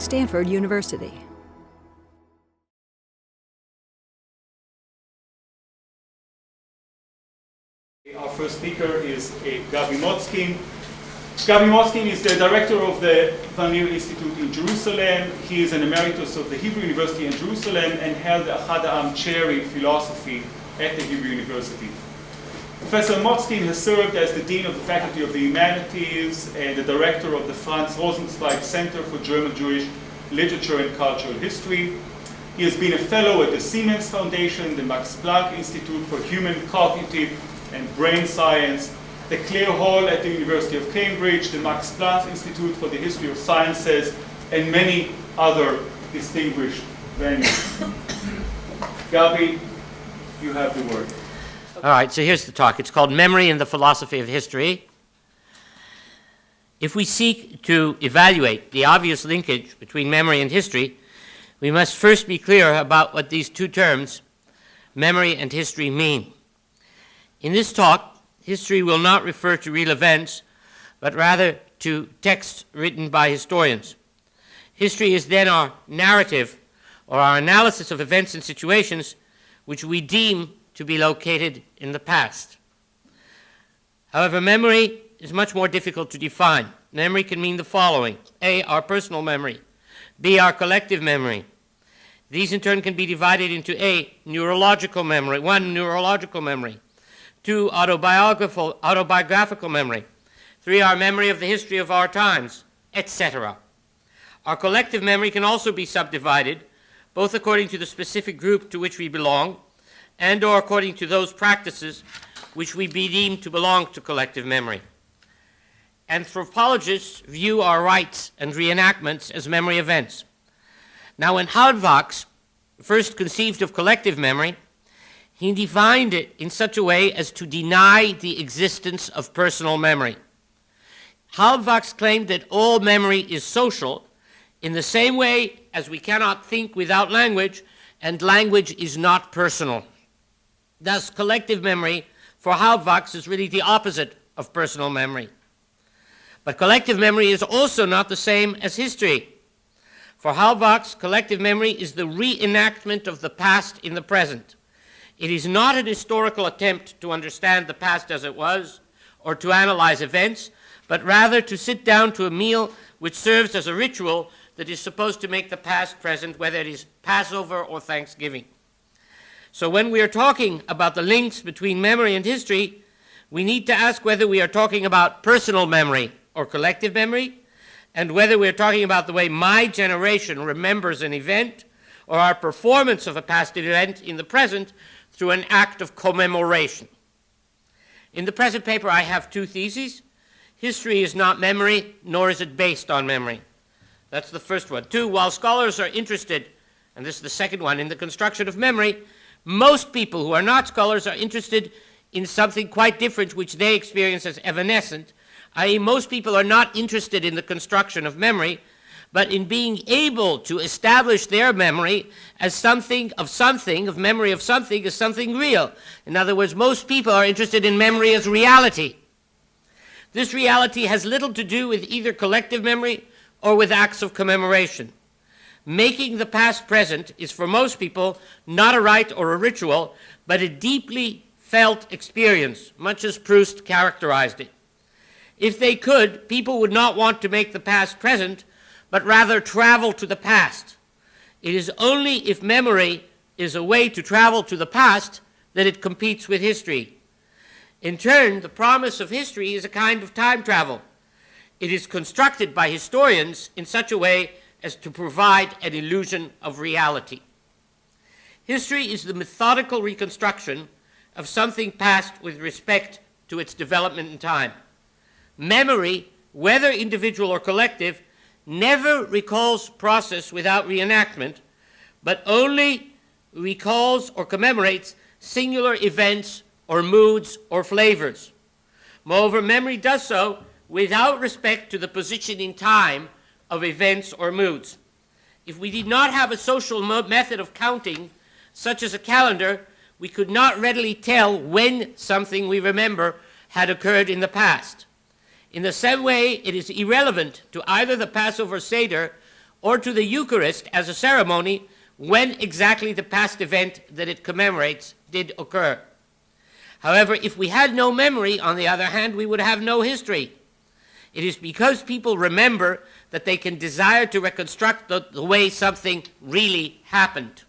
Stanford University. Our first speaker is Gabriel Motzkin. Gabriel Motzkin is the director of the Leer Institute in Jerusalem. He is an emeritus of the Hebrew University in Jerusalem and held a Hadees chair in philosophy at the Hebrew University. Professor Motzkin has served as the Dean of the Faculty of the Humanities and the Director of the Franz Rosenzweig Center for German Jewish Literature and Cultural History. He has been a fellow at the Siemens Foundation, the Max Planck Institute for Human Cognitive and Brain Science, the Clare Hall at the University of Cambridge, the Max Planck Institute for the History of Sciences, and many other distinguished venues. Gabi, you have the word. All right, so here's the talk. It's called Memory and the Philosophy of History. If we seek to evaluate the obvious linkage between memory and history, we must first be clear about what these two terms, memory and history, mean. In this talk, history will not refer to real events, but rather to texts written by historians. History is then our narrative, or our analysis of events and situations which we deem to be located in the past. However, memory is much more difficult to define. Memory can mean the following: A, our personal memory; B, our collective memory. These in turn can be divided into A, neurological memory, 1, neurological memory; 2, autobiographical memory; 3, our memory of the history of our times, etc. Our collective memory can also be subdivided, both according to the specific group to which we belong, and or according to those practices which we deem to belong to collective memory. Anthropologists view our rites and reenactments as memory events. Now, when Hadees first conceived of collective memory, he defined it in such a way as to deny the existence of personal memory. Hadees claimed that all memory is social in the same way as we cannot think without language, and language is not personal. Thus, collective memory for Hadees is really the opposite of personal memory. But collective memory is also not the same as history. For Hadees, collective memory is the reenactment of the past in the present. It is not an historical attempt to understand the past as it was, or to analyze events, but rather to sit down to a meal which serves as a ritual that is supposed to make the past present, whether it is Passover or Thanksgiving. So when we are talking about the links between memory and history, we need to ask whether we are talking about personal memory or collective memory, and whether we are talking about the way my generation remembers an event, or our performance of a past event in the present through an act of commemoration. In the present paper, I have two theses. History is not memory, nor is it based on memory. That's the first one. 2, while scholars are interested, and this is the second one, in the construction of memory, most people who are not scholars are interested in something quite different, which they experience as evanescent, i.e. most people are not interested in the construction of memory, but in being able to establish their memory as something, of memory of something, as something real. In other words, most people are interested in memory as reality. This reality has little to do with either collective memory or with acts of commemoration. Making the past present is for most people not a rite or a ritual, but a deeply felt experience, much as Proust characterized it. If they could, people would not want to make the past present, but rather travel to the past. It is only if memory is a way to travel to the past that it competes with history. In turn, the promise of history is a kind of time travel. It is constructed by historians in such a way as to provide an illusion of reality. History is the methodical reconstruction of something past with respect to its development in time. Memory, whether individual or collective, never recalls process without reenactment, but only recalls or commemorates singular events or moods or flavors. Moreover, memory does so without respect to the position in time of events or moods. If we did not have a social method of counting, such as a calendar, we could not readily tell when something we remember had occurred in the past. In the same way, it is irrelevant to either the Passover Seder or to the Eucharist as a ceremony when exactly the past event that it commemorates did occur. However, if we had no memory, on the other hand, we would have no history. It is because people remember that they can desire to reconstruct the way something really happened.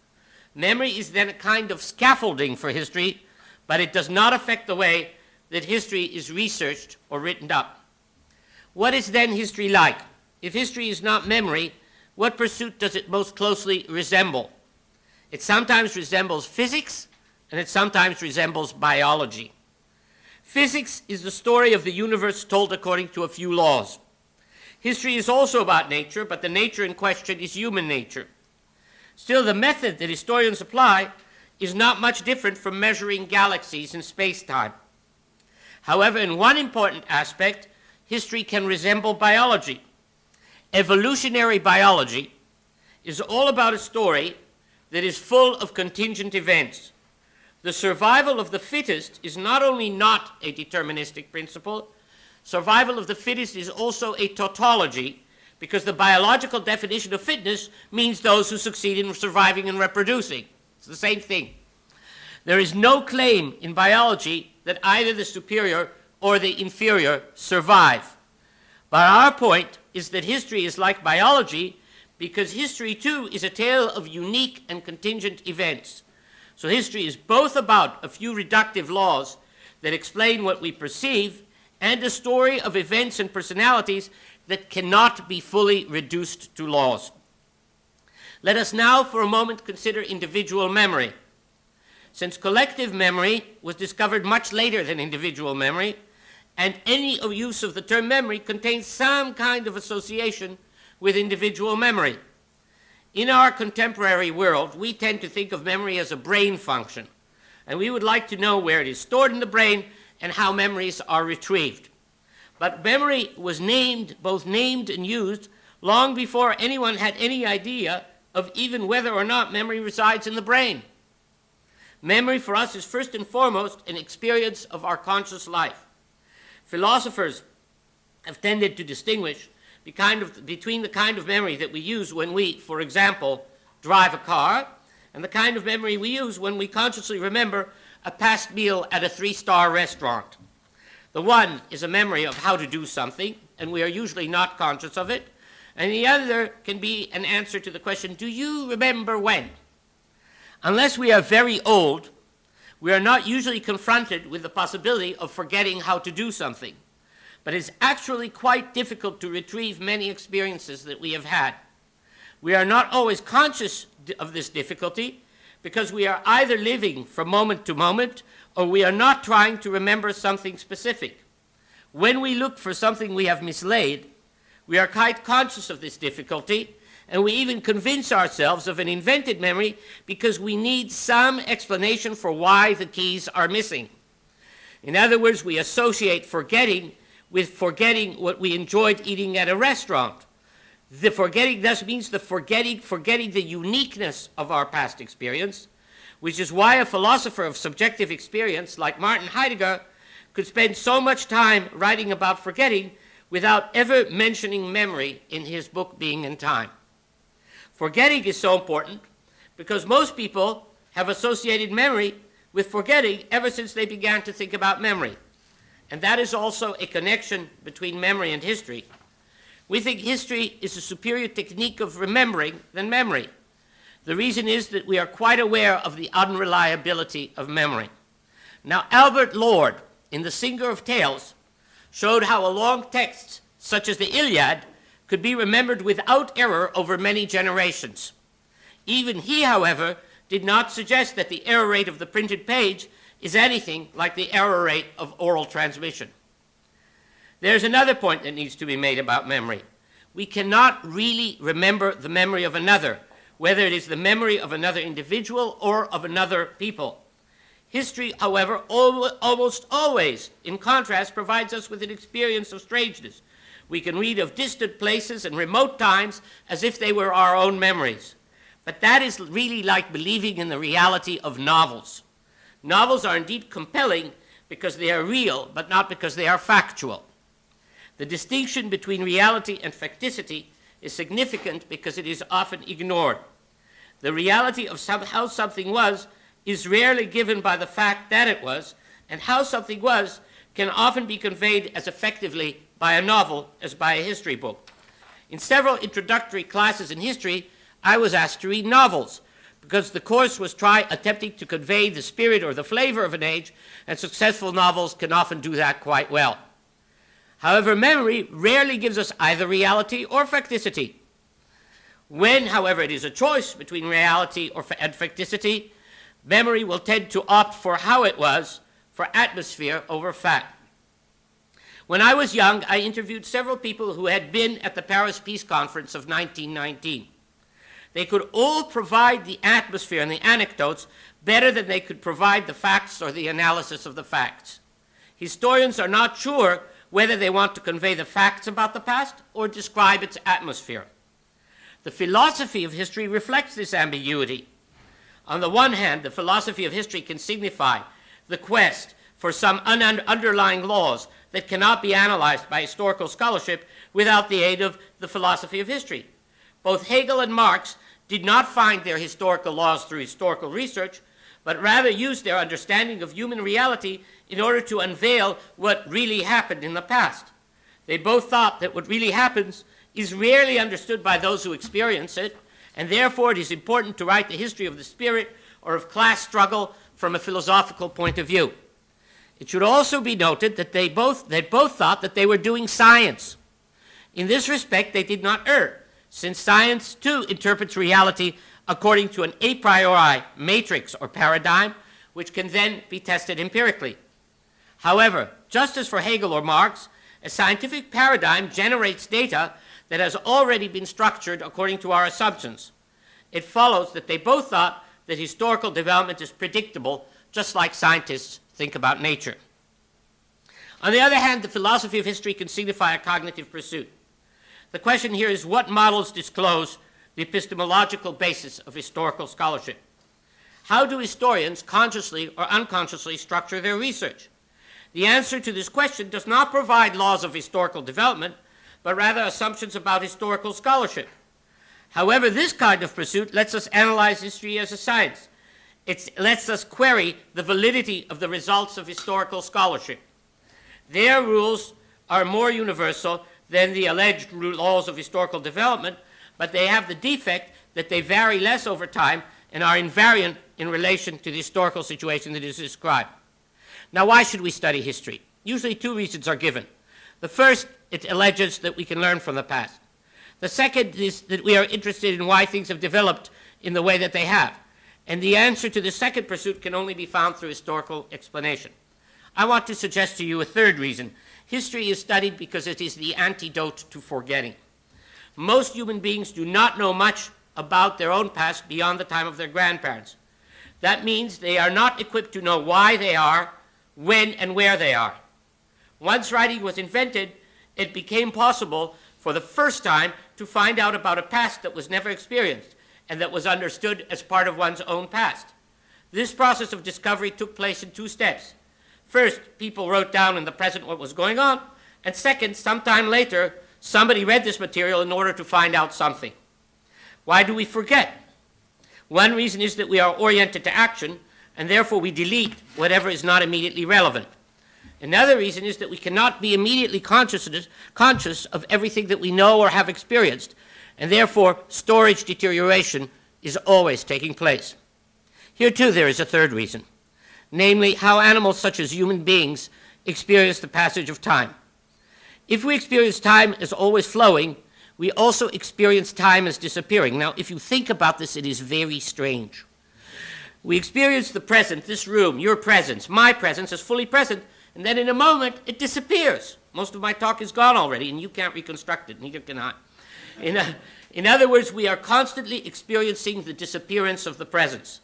Memory is then a kind of scaffolding for history, but it does not affect the way that history is researched or written up. What is then history like? If history is not memory, what pursuit does it most closely resemble? It sometimes resembles physics, and it sometimes resembles biology. Physics is the story of the universe told according to a few laws. History is also about nature, but the nature in question is human nature. Still, the method that historians apply is not much different from measuring galaxies in space-time. However, in one important aspect, history can resemble biology. Evolutionary biology is all about a story that is full of contingent events. The survival of the fittest is not only not a deterministic principle, survival of the fittest is also a tautology, because the biological definition of fitness means those who succeed in surviving and reproducing. It's the same thing. There is no claim in biology that either the superior or the inferior survive. But our point is that history is like biology because history, too, is a tale of unique and contingent events. So history is both about a few reductive laws that explain what we perceive and a story of events and personalities that cannot be fully reduced to laws. Let us now for a moment consider individual memory. Since collective memory was discovered much later than individual memory, and any use of the term memory contains some kind of association with individual memory. In our contemporary world, we tend to think of memory as a brain function, and we would like to know where it is stored in the brain and how memories are retrieved. But memory was both named and used long before anyone had any idea of even whether or not memory resides in the brain. Memory for us is first and foremost an experience of our conscious life. Philosophers have tended to distinguish between the kind of memory that we use when we, for example, drive a car, and the kind of memory we use when we consciously remember a past meal at a 3-star restaurant. The one is a memory of how to do something, and we are usually not conscious of it, and the other can be an answer to the question, do you remember when? Unless we are very old, we are not usually confronted with the possibility of forgetting how to do something. But it's actually quite difficult to retrieve many experiences that we have had. We are not always conscious of this difficulty because we are either living from moment to moment or we are not trying to remember something specific. When we look for something we have mislaid, we are quite conscious of this difficulty, and we even convince ourselves of an invented memory because we need some explanation for why the keys are missing. In other words, we associate forgetting with forgetting what we enjoyed eating at a restaurant. The forgetting thus means the forgetting the uniqueness of our past experience, which is why a philosopher of subjective experience like Martin Heidegger could spend so much time writing about forgetting without ever mentioning memory in his book Being and Time. Forgetting is so important because most people have associated memory with forgetting ever since they began to think about memory. And that is also a connection between memory and history. We think history is a superior technique of remembering than memory. The reason is that we are quite aware of the unreliability of memory. Now, Albert Lord, in The Singer of Tales, showed how a long text, such as the Iliad, could be remembered without error over many generations. Even he, however, did not suggest that the error rate of the printed page is anything like the error rate of oral transmission. There's another point that needs to be made about memory. We cannot really remember the memory of another, whether it is the memory of another individual or of another people. History, however, almost always, in contrast, provides us with an experience of strangeness. We can read of distant places and remote times as if they were our own memories. But that is really like believing in the reality of novels. Novels are indeed compelling because they are real, but not because they are factual. The distinction between reality and facticity is significant because it is often ignored. The reality of how something was is rarely given by the fact that it was, and how something was can often be conveyed as effectively by a novel as by a history book. In several introductory classes in history, I was asked to read novels, because the course was attempting to convey the spirit or the flavor of an age, and successful novels can often do that quite well. However, memory rarely gives us either reality or facticity. When, however, it is a choice between reality and facticity, memory will tend to opt for how it was, for atmosphere over fact. When I was young, I interviewed several people who had been at the Paris Peace Conference of 1919. They could all provide the atmosphere and the anecdotes better than they could provide the facts or the analysis of the facts. Historians are not sure whether they want to convey the facts about the past or describe its atmosphere. The philosophy of history reflects this ambiguity. On the one hand, the philosophy of history can signify the quest for some underlying laws that cannot be analyzed by historical scholarship without the aid of the philosophy of history. Both Hegel and Marx did not find their historical laws through historical research, but rather used their understanding of human reality in order to unveil what really happened in the past. They both thought that what really happens is rarely understood by those who experience it, and therefore it is important to write the history of the spirit or of class struggle from a philosophical point of view. It should also be noted that they both thought that they were doing science. In this respect, they did not err, since science too interprets reality according to an a priori matrix or paradigm, which can then be tested empirically. However, just as for Hegel or Marx, a scientific paradigm generates data that has already been structured according to our assumptions. It follows that they both thought that historical development is predictable, just like scientists think about nature. On the other hand, the philosophy of history can signify a cognitive pursuit. The question here is what models disclose the epistemological basis of historical scholarship? How do historians consciously or unconsciously structure their research? The answer to this question does not provide laws of historical development, but rather assumptions about historical scholarship. However, this kind of pursuit lets us analyze history as a science. It lets us query the validity of the results of historical scholarship. Their rules are more universal than the alleged laws of historical development, but they have the defect that they vary less over time and are invariant in relation to the historical situation that is described. Now, why should we study history? Usually two reasons are given. The first, it alleges that we can learn from the past. The second is that we are interested in why things have developed in the way that they have. And the answer to the second pursuit can only be found through historical explanation. I want to suggest to you a third reason. History is studied because it is the antidote to forgetting. Most human beings do not know much about their own past beyond the time of their grandparents. That means they are not equipped to know why they are, when and where they are. Once writing was invented, it became possible for the first time to find out about a past that was never experienced and that was understood as part of one's own past. This process of discovery took place in two steps. First, people wrote down in the present what was going on, and second, sometime later, somebody read this material in order to find out something. Why do we forget? One reason is that we are oriented to action, and therefore we delete whatever is not immediately relevant. Another reason is that we cannot be immediately conscious of everything that we know or have experienced, and therefore storage deterioration is always taking place. Here too there is a third reason, namely how animals such as human beings experience the passage of time. If we experience time as always flowing, we also experience time as disappearing. Now, if you think about this, it is very strange. We experience the present, this room, your presence, my presence as fully present, and then in a moment, it disappears. Most of my talk is gone already, and you can't reconstruct it, neither can I. In other words, we are constantly experiencing the disappearance of the present,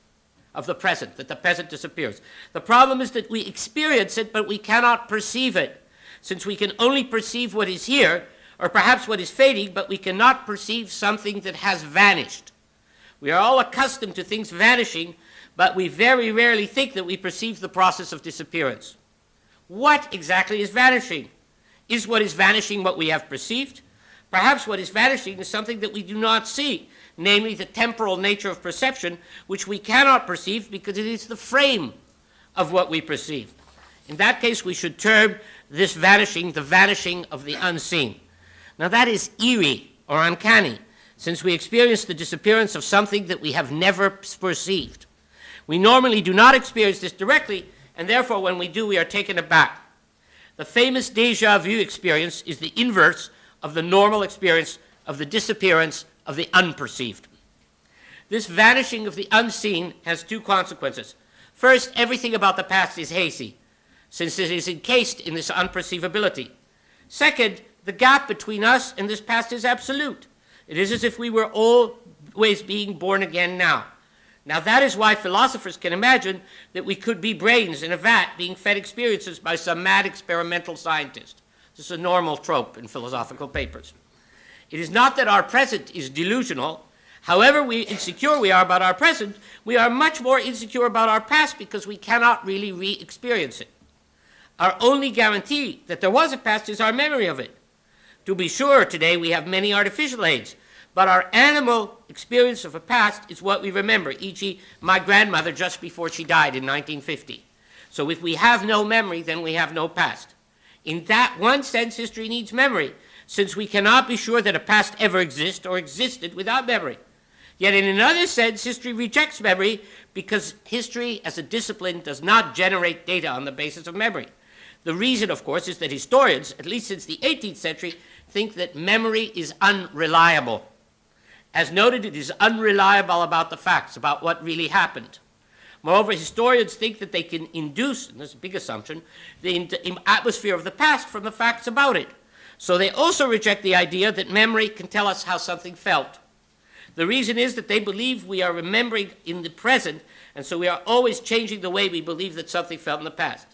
that the present disappears. The problem is that we experience it, but we cannot perceive it, since we can only perceive what is here, or perhaps what is fading, but we cannot perceive something that has vanished. We are all accustomed to things vanishing, but we very rarely think that we perceive the process of disappearance. What exactly is vanishing? Is what is vanishing what we have perceived? Perhaps what is vanishing is something that we do not see, namely the temporal nature of perception, which we cannot perceive because it is the frame of what we perceive. In that case, we should term this vanishing the vanishing of the unseen. Now that is eerie or uncanny, since we experience the disappearance of something that we have never perceived. We normally do not experience this directly, and therefore when we do, we are taken aback. The famous déjà vu experience is the inverse of the normal experience of the disappearance of the unperceived. This vanishing of the unseen has two consequences. First, everything about the past is hazy, since it is encased in this unperceivability. Second, the gap between us and this past is absolute. It is as if we were always being born again now. Now that is why philosophers can imagine that we could be brains in a vat being fed experiences by some mad experimental scientist. This is a normal trope in philosophical papers. It is not that our present is delusional. However insecure we are about our present, we are much more insecure about our past because we cannot really re-experience it. Our only guarantee that there was a past is our memory of it. To be sure, today we have many artificial aids, but our animal experience of a past is what we remember, e.g. my grandmother just before she died in 1950. So if we have no memory, then we have no past. In that one sense, history needs memory, since we cannot be sure that a past ever exists or existed without memory. Yet in another sense, history rejects memory because history as a discipline does not generate data on the basis of memory. The reason, of course, is that historians, at least since the 18th century, think that memory is unreliable. As noted, it is unreliable about the facts, about what really happened. Moreover, historians think that they can induce, and this is a big assumption, the atmosphere of the past from the facts about it. So they also reject the idea that memory can tell us how something felt. The reason is that they believe we are remembering in the present, and so we are always changing the way we believe that something felt in the past.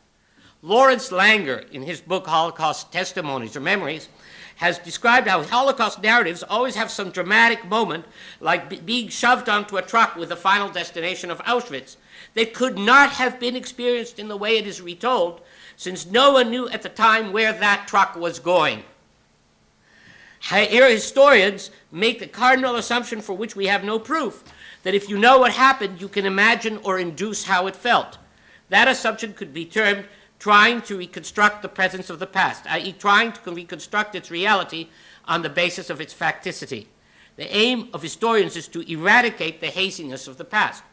Lawrence Langer, in his book Holocaust Testimonies or Memories, has described how Holocaust narratives always have some dramatic moment, like being shoved onto a truck with the final destination of Auschwitz, that could not have been experienced in the way it is retold, since no one knew at the time where that truck was going. Here historians make the cardinal assumption for which we have no proof, that if you know what happened, you can imagine or induce how it felt. That assumption could be termed trying to reconstruct the presence of the past, i.e. trying to reconstruct its reality on the basis of its facticity. The aim of historians is to eradicate the haziness of the past.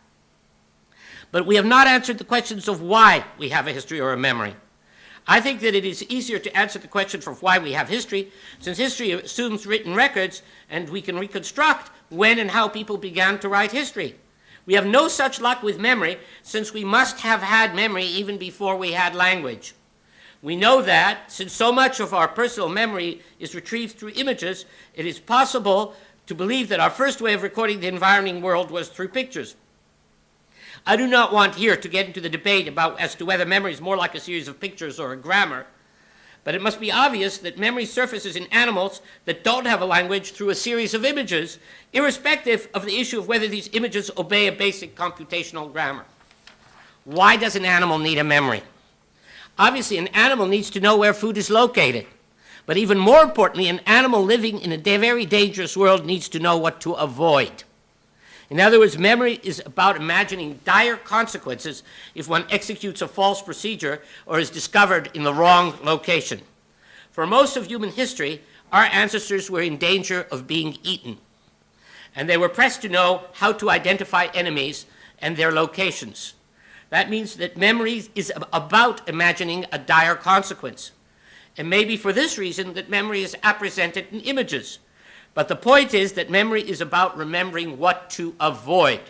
But we have not answered the questions of why we have a history or a memory. I think that it is easier to answer the question for why we have history, since history assumes written records, and we can reconstruct when and how people began to write history. We have no such luck with memory, since we must have had memory even before we had language. We know that, since so much of our personal memory is retrieved through images, it is possible to believe that our first way of recording the environing world was through pictures. I do not want here to get into the debate as to whether memory is more like a series of pictures or a grammar, but it must be obvious that memory surfaces in animals that don't have a language through a series of images, irrespective of the issue of whether these images obey a basic computational grammar. Why does an animal need a memory? Obviously, an animal needs to know where food is located. But even more importantly, an animal living in a very dangerous world needs to know what to avoid. In other words, memory is about imagining dire consequences if one executes a false procedure or is discovered in the wrong location. For most of human history, our ancestors were in danger of being eaten, and they were pressed to know how to identify enemies and their locations. That means that memory is about imagining a dire consequence. And maybe for this reason that memory is represented in images. But the point is that memory is about remembering what to avoid.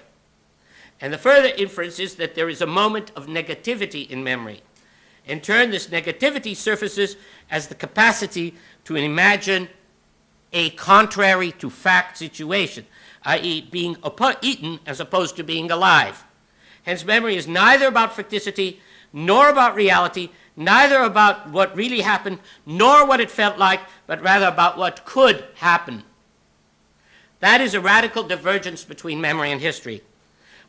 And the further inference is that there is a moment of negativity in memory. In turn, this negativity surfaces as the capacity to imagine a contrary to fact situation, i.e. being eaten as opposed to being alive. Hence, memory is neither about facticity, nor about reality, neither about what really happened, nor what it felt like, but rather about what could happen. That is a radical divergence between memory and history.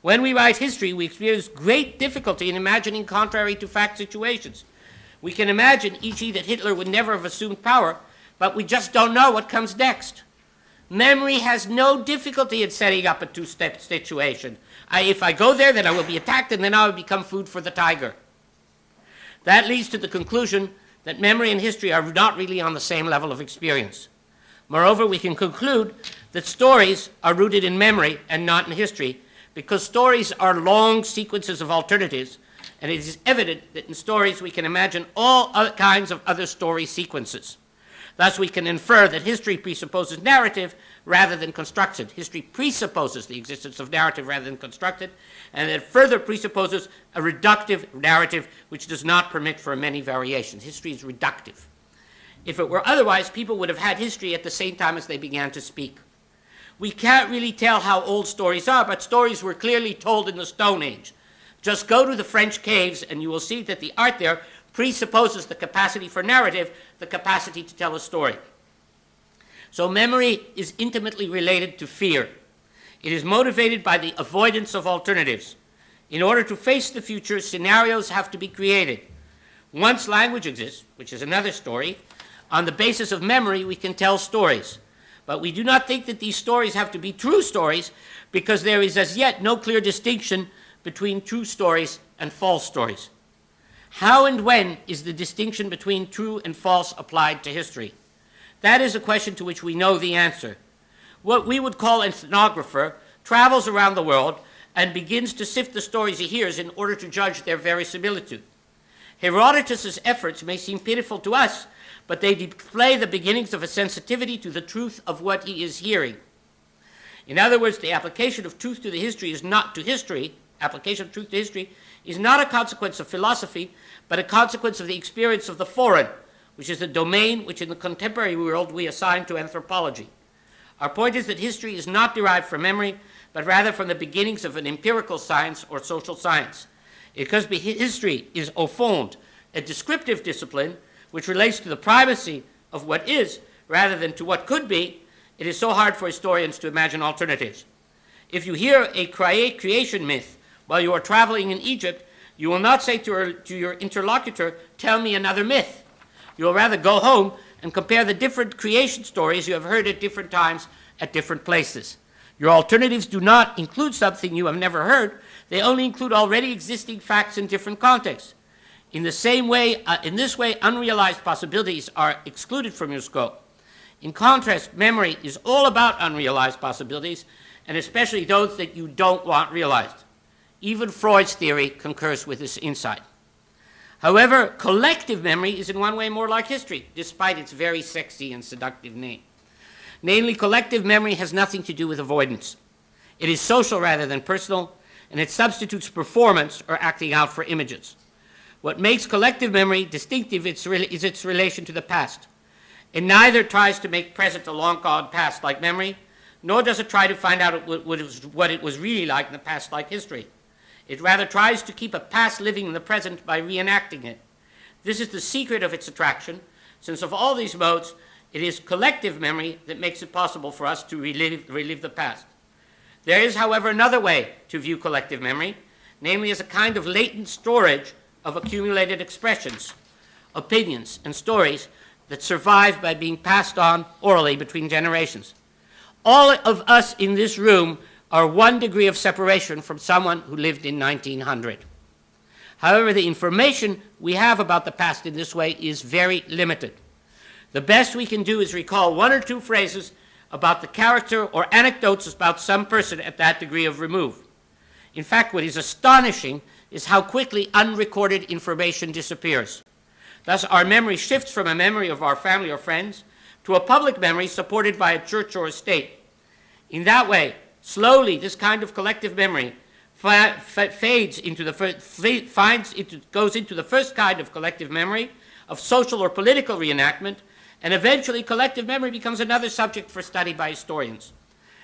When we write history, we experience great difficulty in imagining contrary to fact situations. We can imagine, e.g., that Hitler would never have assumed power, but we just don't know what comes next. Memory has no difficulty in setting up a two-step situation. If I go there, then I will be attacked, and then I will become food for the tiger. That leads to the conclusion that memory and history are not really on the same level of experience. Moreover, we can conclude that stories are rooted in memory and not in history, because stories are long sequences of alternatives, and it is evident that in stories we can imagine all other kinds of other story sequences. Thus, we can infer that history presupposes narrative rather than constructed. History presupposes the existence of narrative rather than constructed, and it further presupposes a reductive narrative which does not permit for many variations. History is reductive. If it were otherwise, people would have had history at the same time as they began to speak. We can't really tell how old stories are, but stories were clearly told in the Stone Age. Just go to the French caves and you will see that the art there presupposes the capacity for narrative, the capacity to tell a story. So memory is intimately related to fear. It is motivated by the avoidance of alternatives. In order to face the future, scenarios have to be created. Once language exists, which is another story, on the basis of memory we can tell stories. But we do not think that these stories have to be true stories, because there is as yet no clear distinction between true stories and false stories. How and when is the distinction between true and false applied to history? That is a question to which we know the answer. What we would call an ethnographer travels around the world and begins to sift the stories he hears in order to judge their verisimilitude. Herodotus' efforts may seem pitiful to us, but they display the beginnings of a sensitivity to the truth of what he is hearing. In other words, the application of truth to the history is not to history. Application of truth to history is not a consequence of philosophy, but a consequence of the experience of the foreign, which is the domain which in the contemporary world we assign to anthropology. Our point is that history is not derived from memory, but rather from the beginnings of an empirical science or social science. Because history is, au fond, a descriptive discipline which relates to the primacy of what is rather than to what could be, it is so hard for historians to imagine alternatives. If you hear a creation myth while you are traveling in Egypt, you will not say to your interlocutor, "Tell me another myth." You will rather go home and compare the different creation stories you have heard at different times at different places. Your alternatives do not include something you have never heard. They only include already existing facts in different contexts. In this way, unrealized possibilities are excluded from your scope. In contrast, memory is all about unrealized possibilities, and especially those that you don't want realized. Even Freud's theory concurs with this insight. However, collective memory is in one way more like history, despite its very sexy and seductive name. Namely, collective memory has nothing to do with avoidance. It is social rather than personal, and it substitutes performance or acting out for images. What makes collective memory distinctive is its relation to the past. It neither tries to make present a long-gone past like memory, nor does it try to find out what it was really like in the past like history. It rather tries to keep a past living in the present by reenacting it. This is the secret of its attraction, since of all these modes, it is collective memory that makes it possible for us to relive the past. There is, however, another way to view collective memory, namely as a kind of latent storage of accumulated expressions, opinions, and stories that survive by being passed on orally between generations. All of us in this room are 1 degree of separation from someone who lived in 1900. However, the information we have about the past in this way is very limited. The best we can do is recall 1 or 2 phrases about the character or anecdotes about some person at that degree of remove. In fact, what is astonishing is how quickly unrecorded information disappears. Thus, our memory shifts from a memory of our family or friends to a public memory supported by a church or a state. In that way, slowly, this kind of collective memory goes into the first kind of collective memory of social or political reenactment, and eventually collective memory becomes another subject for study by historians.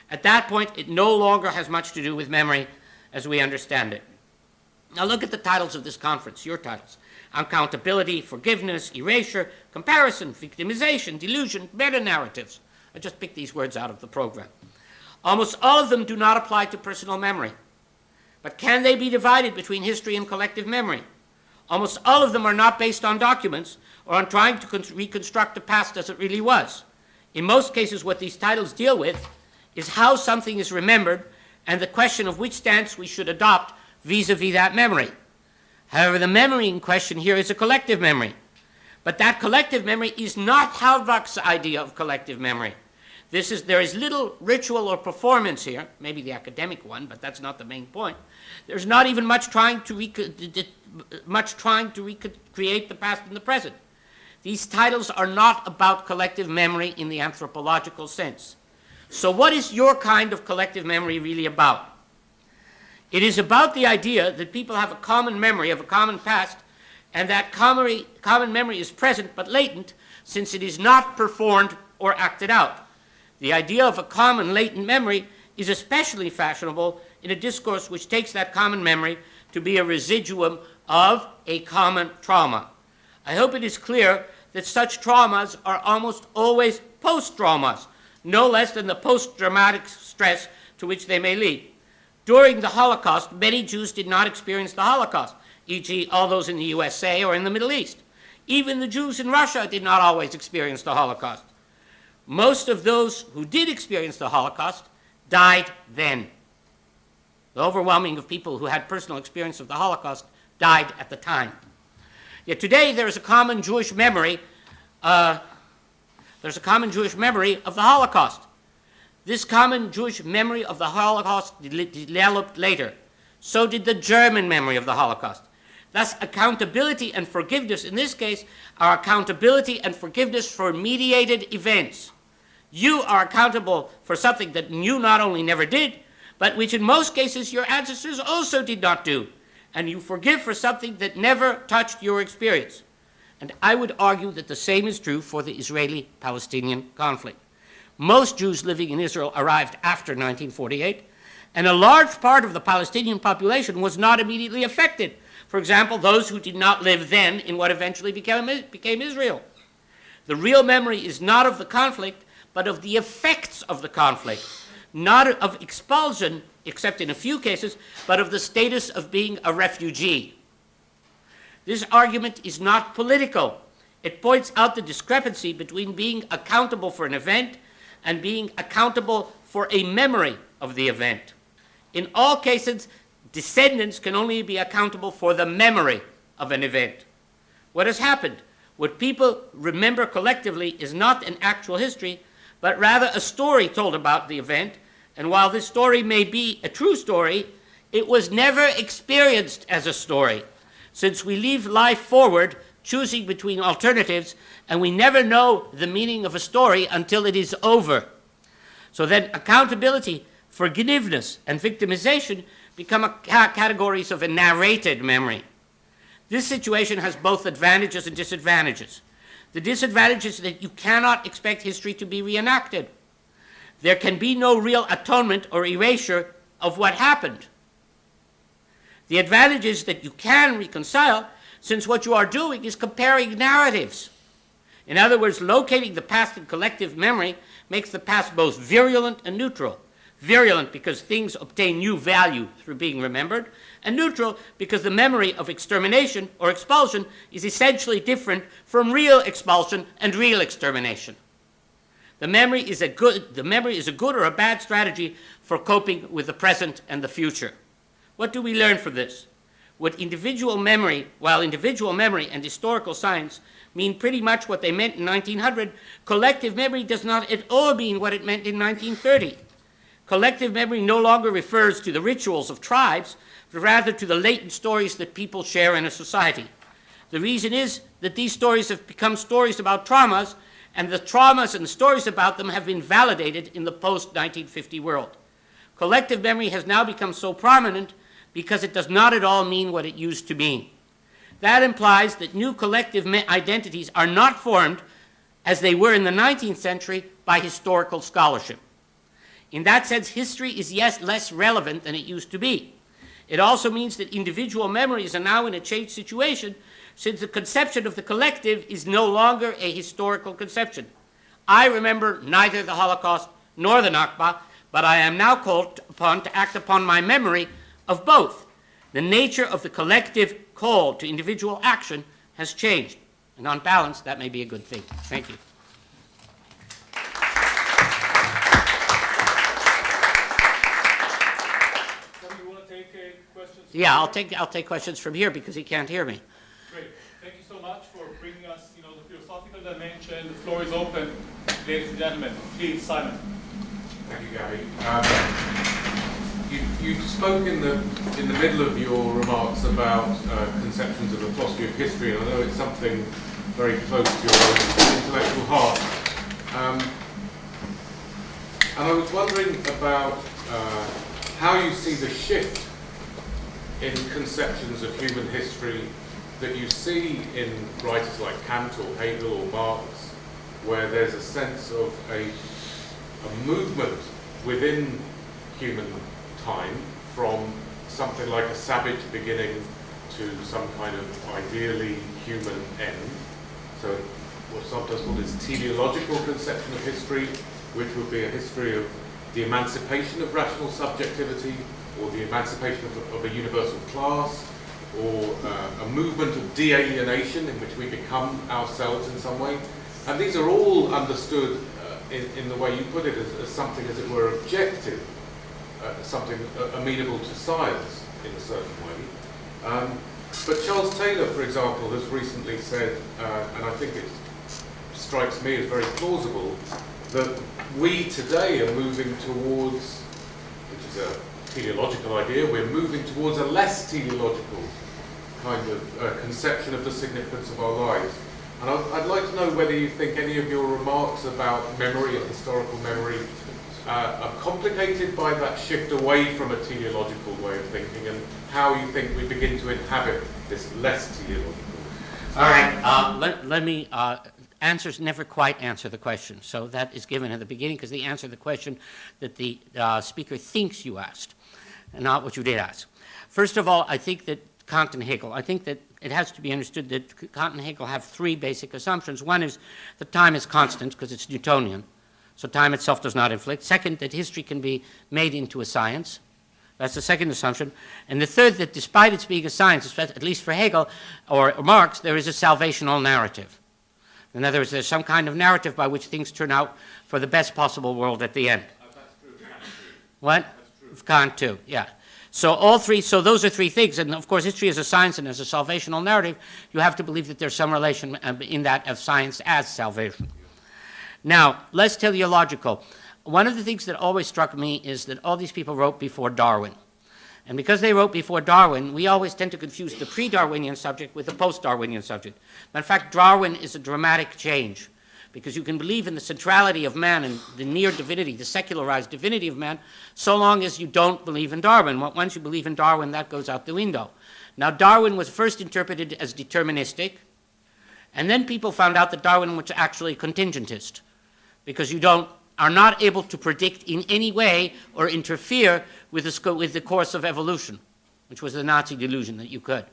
At that point, it no longer has much to do with memory as we understand it. Now look at the titles of this conference, your titles. Accountability, forgiveness, erasure, comparison, victimization, delusion, meta-narratives. I just picked these words out of the program. Almost all of them do not apply to personal memory. But can they be divided between history and collective memory? Almost all of them are not based on documents or on trying to reconstruct the past as it really was. In most cases, what these titles deal with is how something is remembered and the question of which stance we should adopt vis-a-vis that memory. However, the memory in question here is a collective memory. But that collective memory is not Halbach's idea of collective memory. There is little ritual or performance here, maybe the academic one, but that's not the main point. There's not even much trying to recreate the past and the present. These titles are not about collective memory in the anthropological sense. So what is your kind of collective memory really about? It is about the idea that people have a common memory of a common past, and that common memory is present but latent, since it is not performed or acted out. The idea of a common latent memory is especially fashionable in a discourse which takes that common memory to be a residuum of a common trauma. I hope it is clear that such traumas are almost always post-traumas, no less than the post-traumatic stress to which they may lead. During the Holocaust, many Jews did not experience the Holocaust, e.g. all those in the USA or in the Middle East. Even the Jews in Russia did not always experience the Holocaust. Most of those who did experience the Holocaust died then. The overwhelming of people who had personal experience of the Holocaust died at the time. Yet today there is a common Jewish memory. There's a common Jewish memory of the Holocaust. This common Jewish memory of the Holocaust developed later. So did the German memory of the Holocaust. Thus, accountability and forgiveness in this case are accountability and forgiveness for mediated events. You are accountable for something that you not only never did, but which in most cases your ancestors also did not do. And you forgive for something that never touched your experience. And I would argue that the same is true for the Israeli-Palestinian conflict. Most Jews living in Israel arrived after 1948, and a large part of the Palestinian population was not immediately affected. For example, those who did not live then in what eventually became Israel. The real memory is not of the conflict, but of the effects of the conflict, not of expulsion, except in a few cases, but of the status of being a refugee. This argument is not political. It points out the discrepancy between being accountable for an event and being accountable for a memory of the event. In all cases, descendants can only be accountable for the memory of an event. What has happened? What people remember collectively is not an actual history, but rather a story told about the event, and while this story may be a true story, it was never experienced as a story, since we leave life forward choosing between alternatives, and we never know the meaning of a story until it is over. So then accountability, forgiveness, and victimization become categories of a narrated memory. This situation has both advantages and disadvantages. The disadvantage is that you cannot expect history to be reenacted. There can be no real atonement or erasure of what happened. The advantage is that you can reconcile, since what you are doing is comparing narratives. In other words, locating the past in collective memory makes the past both virulent and neutral. Virulent because things obtain new value through being remembered, and neutral because the memory of extermination or expulsion is essentially different from real expulsion and real extermination. The memory is a good or a bad strategy for coping with the present and the future. What do we learn from this? While individual memory and historical science mean pretty much what they meant in 1900, collective memory does not at all mean what it meant in 1930. Collective memory no longer refers to the rituals of tribes, but rather to the latent stories that people share in a society. The reason is that these stories have become stories about traumas, and the traumas and the stories about them have been validated in the post-1950 world. Collective memory has now become so prominent because it does not at all mean what it used to mean. That implies that new collective identities are not formed, as they were in the 19th century, by historical scholarship. In that sense, history is less relevant than it used to be. It also means that individual memories are now in a changed situation, since the conception of the collective is no longer a historical conception. I remember neither the Holocaust nor the Nakba, but I am now called upon to act upon my memory of both. The nature of the collective call to individual action has changed. And on balance, that may be a good thing. Thank you. You want to take questions? Yeah, I'll take questions from here because he can't hear me. Great. Thank you so much for bringing us, the philosophical dimension. The floor is open, ladies and gentlemen. Please, Simon. Thank you, Gabby. You spoke in the middle of your remarks about conceptions of the philosophy of history, and I know it's something very close to your own intellectual heart. And I was wondering about how you see the shift in conceptions of human history that you see in writers like Kant or Hegel or Marx, where there's a sense of a movement within human time from something like a savage beginning to some kind of ideally human end. So what's sometimes called this teleological conception of history, which would be a history of the emancipation of rational subjectivity, or the emancipation of a universal class, or a movement of de-alienation in which we become ourselves in some way. And these are all understood in the way you put it as something, as it were, objective, something amenable to science in a certain way. But Charles Taylor, for example, has recently said, and I think it strikes me as very plausible, that we today are moving towards, which is a teleological idea, we're moving towards a less teleological kind of conception of the significance of our lives. And I'd like to know whether you think any of your remarks about memory and historical memory are complicated by that shift away from a teleological way of thinking, and how you think we begin to inhabit this less teleological. All right, let me, answers never quite answer the question. So that is given at the beginning because they answer the question that the speaker thinks you asked, and not what you did ask. First of all, I think that Kant and Hegel, I think that it has to be understood that Kant and Hegel have three basic assumptions. One is that time is constant because it's Newtonian, so time itself does not inflict. Second, that history can be made into a science. That's the second assumption. And the third, that despite its being a science, at least for Hegel or Marx, there is a salvational narrative. In other words, there's some kind of narrative by which things turn out for the best possible world at the end. That's true. What? Kant too, yeah. So all three, so those are three things, and of course history is a science and as a salvational narrative, you have to believe that there's some relation in that of science as salvation. Now, less teleological. One of the things that always struck me is that all these people wrote before Darwin. And because they wrote before Darwin, we always tend to confuse the pre-Darwinian subject with the post-Darwinian subject. But in fact, Darwin is a dramatic change, because you can believe in the centrality of man and the near divinity, the secularized divinity of man, so long as you don't believe in Darwin. Once you believe in Darwin, that goes out the window. Now, Darwin was first interpreted as deterministic, and then people found out that Darwin was actually contingentist, because you are not able to predict in any way or interfere with the course of evolution, which was the Nazi delusion that you could.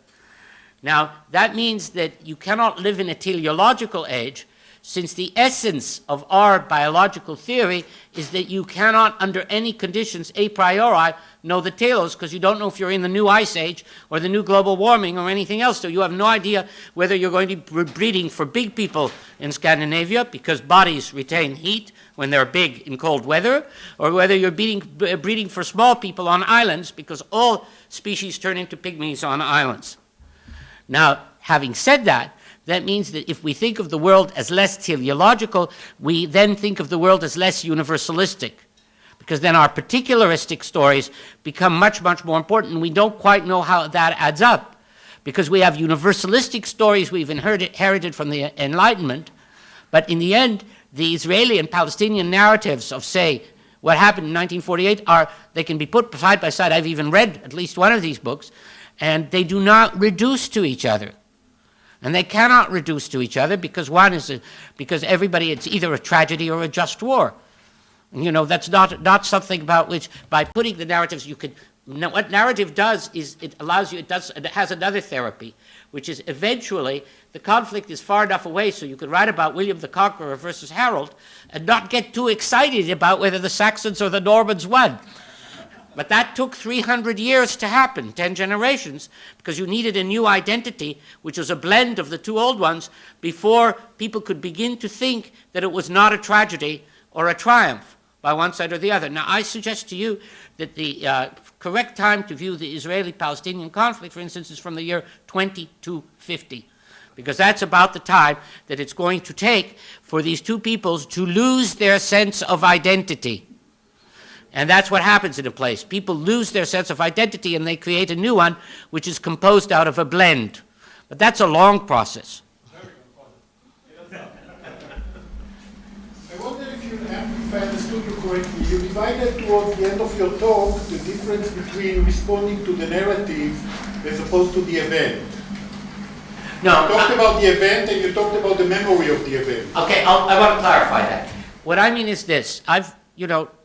Now, that means that you cannot live in a teleological age, since the essence of our biological theory is that you cannot, under any conditions, a priori, know the telos, because you don't know if you're in the new ice age or the new global warming or anything else. So you have no idea whether you're going to be breeding for big people in Scandinavia, because bodies retain heat when they're big in cold weather, or whether you're breeding for small people on islands, because all species turn into pygmies on islands. Now, having said that, that means that if we think of the world as less teleological, we then think of the world as less universalistic, because then our particularistic stories become much, much more important, and we don't quite know how that adds up, because we have universalistic stories we've inherited from the Enlightenment, but in the end, the Israeli and Palestinian narratives of, say, what happened in 1948 they can be put side by side. I've even read at least one of these books, and they do not reduce to each other. And they cannot reduce to each other because because everybody, it's either a tragedy or a just war. And, that's not something about which, by putting the narratives, you could. What narrative does is it has another therapy, which is eventually the conflict is far enough away so you could write about William the Conqueror versus Harold and not get too excited about whether the Saxons or the Normans won. But that took 300 years to happen, 10 generations, because you needed a new identity, which was a blend of the two old ones, before people could begin to think that it was not a tragedy or a triumph by one side or the other. Now, I suggest to you that the correct time to view the Israeli-Palestinian conflict, for instance, is from the year 2250, because that's about the time that it's going to take for these two peoples to lose their sense of identity. And that's what happens in a place. People lose their sense of identity and they create a new one, which is composed out of a blend. But that's a long process. I wonder if I understood you correctly. You divided towards the end of your talk the difference between responding to the narrative as opposed to the event. No, You talked about the event and you talked about the memory of the event. okay, I want to clarify that. What I mean is this. I've,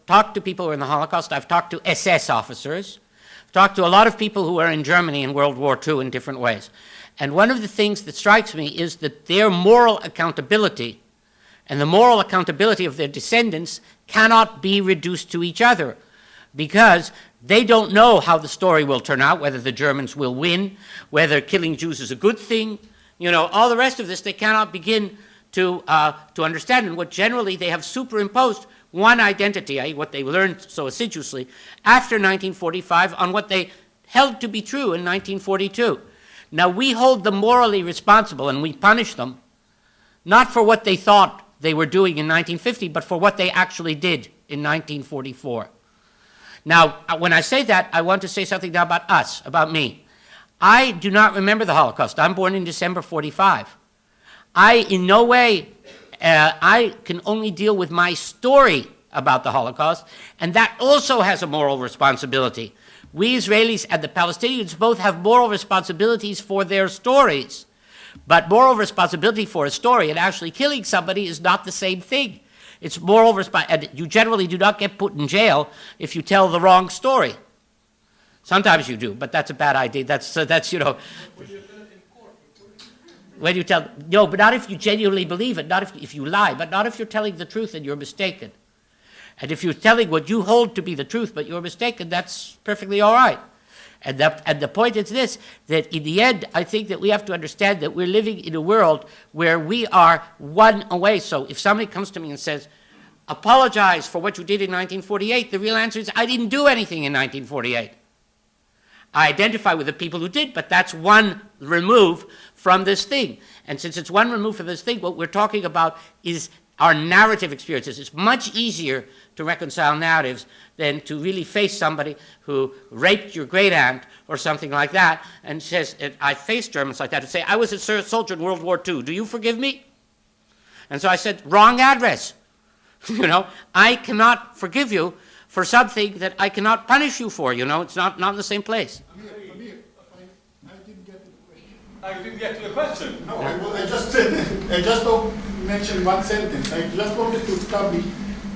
talked to people who were in the Holocaust. I've talked to SS officers. I've talked to a lot of people who were in Germany in World War II in different ways. And one of the things that strikes me is that their moral accountability and the moral accountability of their descendants cannot be reduced to each other, because they don't know how the story will turn out, whether the Germans will win, whether killing Jews is a good thing, all the rest of this they cannot begin to understand. And what generally they have superimposed one identity, i.e. what they learned so assiduously after 1945 on what they held to be true in 1942. Now we hold them morally responsible and we punish them, not for what they thought they were doing in 1950, but for what they actually did in 1944. Now, when I say that, I want to say something now about us, about me. I do not remember the Holocaust. I'm born in December 45. I, in no way, I can only deal with my story about the Holocaust, and that also has a moral responsibility. We Israelis and the Palestinians both have moral responsibilities for their stories. But moral responsibility for a story and actually killing somebody is not the same thing. It's moral responsibility, and you generally do not get put in jail if you tell the wrong story. Sometimes you do, but that's a bad idea. That's when you tell, no, but not if you genuinely believe it, not if you lie, but not if you're telling the truth and you're mistaken. And if you're telling what you hold to be the truth, but you're mistaken, that's perfectly all right. And the point is this, that in the end, I think that we have to understand that we're living in a world where we are one away. So if somebody comes to me and says, apologize for what you did in 1948, the real answer is, I didn't do anything in 1948. I identify with the people who did, but that's one remove from this thing. And since it's one remove from this thing, what we're talking about is our narrative experiences. It's much easier to reconcile narratives than to really face somebody who raped your great aunt or something like that and says, I faced Germans like that, and say, I was a soldier in World War II. Do you forgive me? And so I said, wrong address. I cannot forgive you for something that I cannot punish you for. It's not in the same place. Amir, I didn't get to the question. I didn't get to the question. No, I just mentioned one sentence. I just wanted to establish,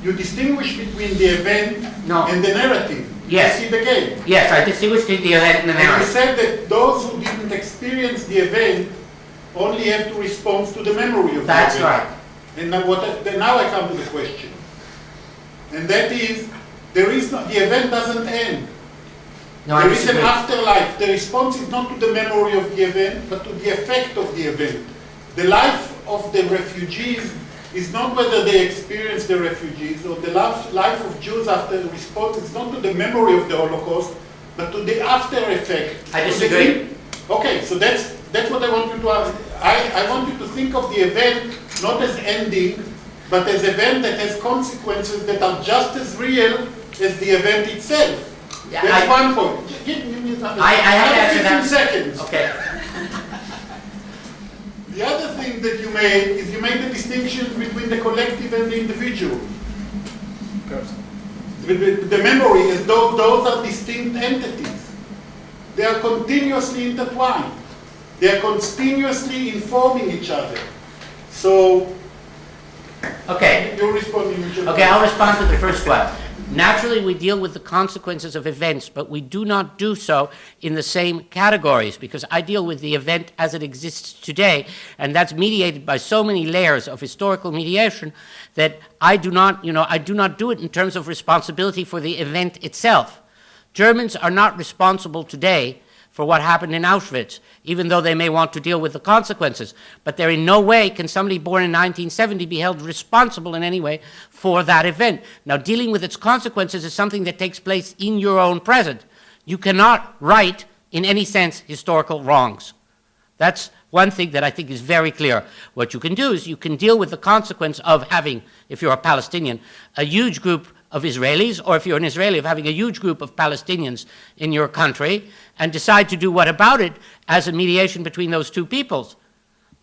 you distinguish between the event and the narrative. Yes. You see the game. Yes, I distinguish between the event and the And you narrative. said that those who didn't experience the event only have to respond to the memory of That's the event. right. And now I come to the question. And that is, the event doesn't end. No, I There is an disagree. afterlife. The response is not to the memory of the event, but to the effect of the event. The life of the refugees is not whether they experience the refugees, or the life of Jews after the response is not to the memory of the Holocaust, but to the after effect. I disagree. Okay, so that's what I want you to ask. I want you to think of the event not as ending, but as an event that has consequences that are just as real as the event itself. Yeah, That's one point. Give me another I have to answer 15 that. seconds. Okay. The other thing that you made is you made the distinction between the collective and the individual. The memory is those are distinct entities. They are continuously intertwined. They are continuously informing each other. So, Okay. you're responding to each other. Okay, I'll respond to the first one. Naturally, we deal with the consequences of events, but we do not do so in the same categories, because I deal with the event as it exists today, and that's mediated by so many layers of historical mediation that I do not do it in terms of responsibility for the event itself. Germans are not responsible today for what happened in Auschwitz, even though they may want to deal with the consequences. But there in no way can somebody born in 1970 be held responsible in any way for that event. Now, dealing with its consequences is something that takes place in your own present. You cannot right, in any sense, historical wrongs. That's one thing that I think is very clear. What you can do is you can deal with the consequence of having, if you're a Palestinian, a huge group of Israelis, or if you're an Israeli, of having a huge group of Palestinians in your country, and decide to do what about it as a mediation between those two peoples.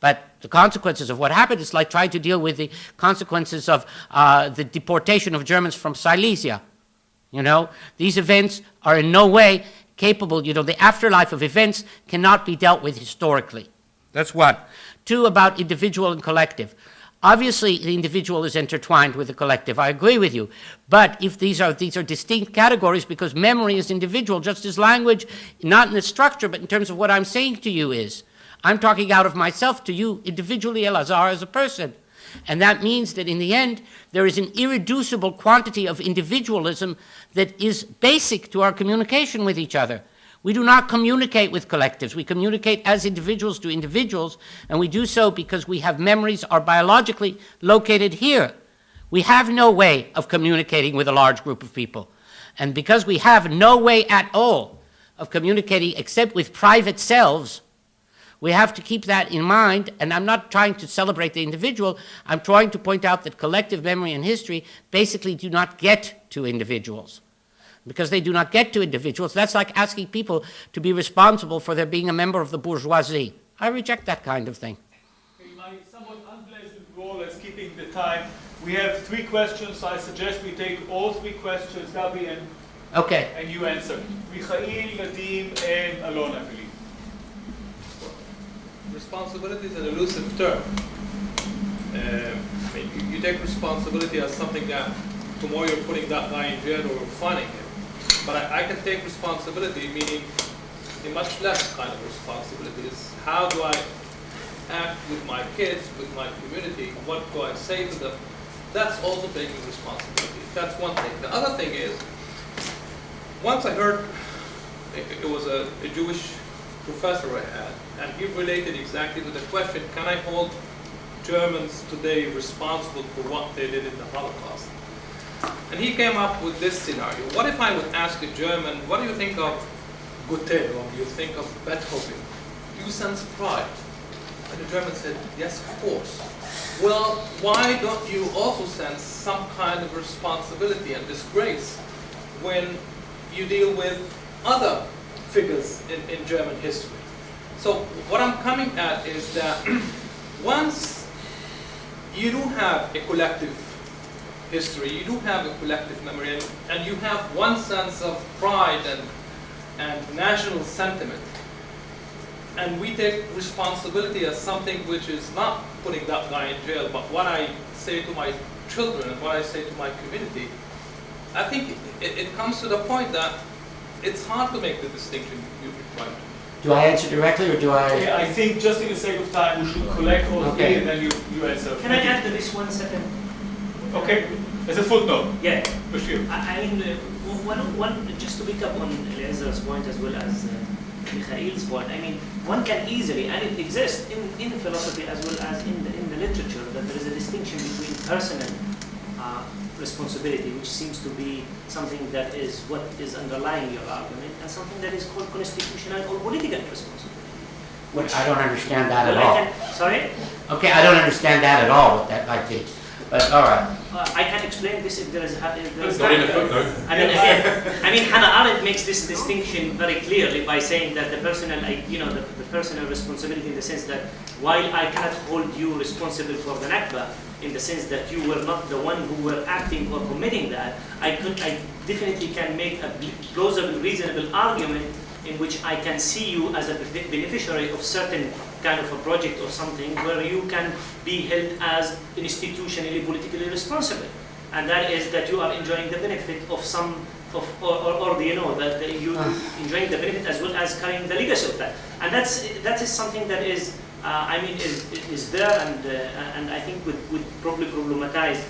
But the consequences of what happened is like trying to deal with the consequences of the deportation of Germans from Silesia. You know, these events are in no way capable, you know, the afterlife of events cannot be dealt with historically. That's one. Two, about individual and collective. Obviously, the individual is intertwined with the collective. I agree with you. But if these are distinct categories, because memory is individual, just as language, not in its structure, but in terms of what I'm saying to you is, I'm talking out of myself to you individually, Elazar, as a person. And that means that in the end, there is an irreducible quantity of individualism that is basic to our communication with each other. We do not communicate with collectives. We communicate as individuals to individuals, and we do so because we have memories are biologically located here. We have no way of communicating with a large group of people. And because we have no way at all of communicating except with private selves, we have to keep that in mind, and I'm not trying to celebrate the individual. I'm trying to point out that collective memory and history basically do not get to individuals. Because they do not get to individuals, that's like asking people to be responsible for their being a member of the bourgeoisie. I reject that kind of thing. In my somewhat unpleasant role as keeping the time, we have 3 questions, so I suggest we take all 3 questions, Gabi, and you answer. Mikhail, Nadim, and Alon, I believe. Responsibility is an elusive term. You take responsibility as something that tomorrow you're putting that guy in jail or fining him. But I can take responsibility, meaning a much less kind of responsibility. Is how do I act with my kids, with my community? What do I say to them? That's also taking responsibility. That's one thing. The other thing is, once I heard, it was a Jewish professor I had, and he related exactly to the question, can I hold Germans today responsible for what they did in the Holocaust? And he came up with this scenario. What if I would ask a German, what do you think of Goethe, or do you think of Beethoven? Do you sense pride? And the German said, yes, of course. Well, why don't you also sense some kind of responsibility and disgrace when you deal with other figures in German history? So what I'm coming at is that once you do have a collective history, you do have a collective memory, and you have one sense of pride and national sentiment, and we take responsibility as something which is not putting that guy in jail, but what I say to my children and what I say to my community, I think it comes to the point that it's hard to make the distinction you're trying to. Do I answer directly, or do I? Yeah, I think just in the sake of time, we should collect all 3 and then you answer. Can I add to this 1 second? Okay, as a footnote. Yeah. Bashir. I mean, one, just to pick up on Eliezer's point as well as Mikhail's point, I mean, one can easily, and it exists in philosophy as well as in the literature, that there is a distinction between personal responsibility, which seems to be something that is what is underlying your argument, and something that is called constitutional or political responsibility. Which I don't understand that at all. Sorry? Okay, I don't understand that at all, what that might be. But all right. I can explain this if there is Not in a footnote. I mean, again, I mean, Hannah Arendt makes this distinction very clearly by saying that the personal, the personal responsibility, in the sense that while I cannot hold you responsible for the Nakba, in the sense that you were not the one who were acting or committing that, I definitely can make a plausible, reasonable argument in which I can see you as a beneficiary of certain kind of a project or something where you can be held as institutionally, politically responsible. And that is that you are enjoying the benefit of some, or you know, that you enjoying the benefit as well as carrying the legacy of that. And that is something that is, I mean, is there, and I think would probably problematize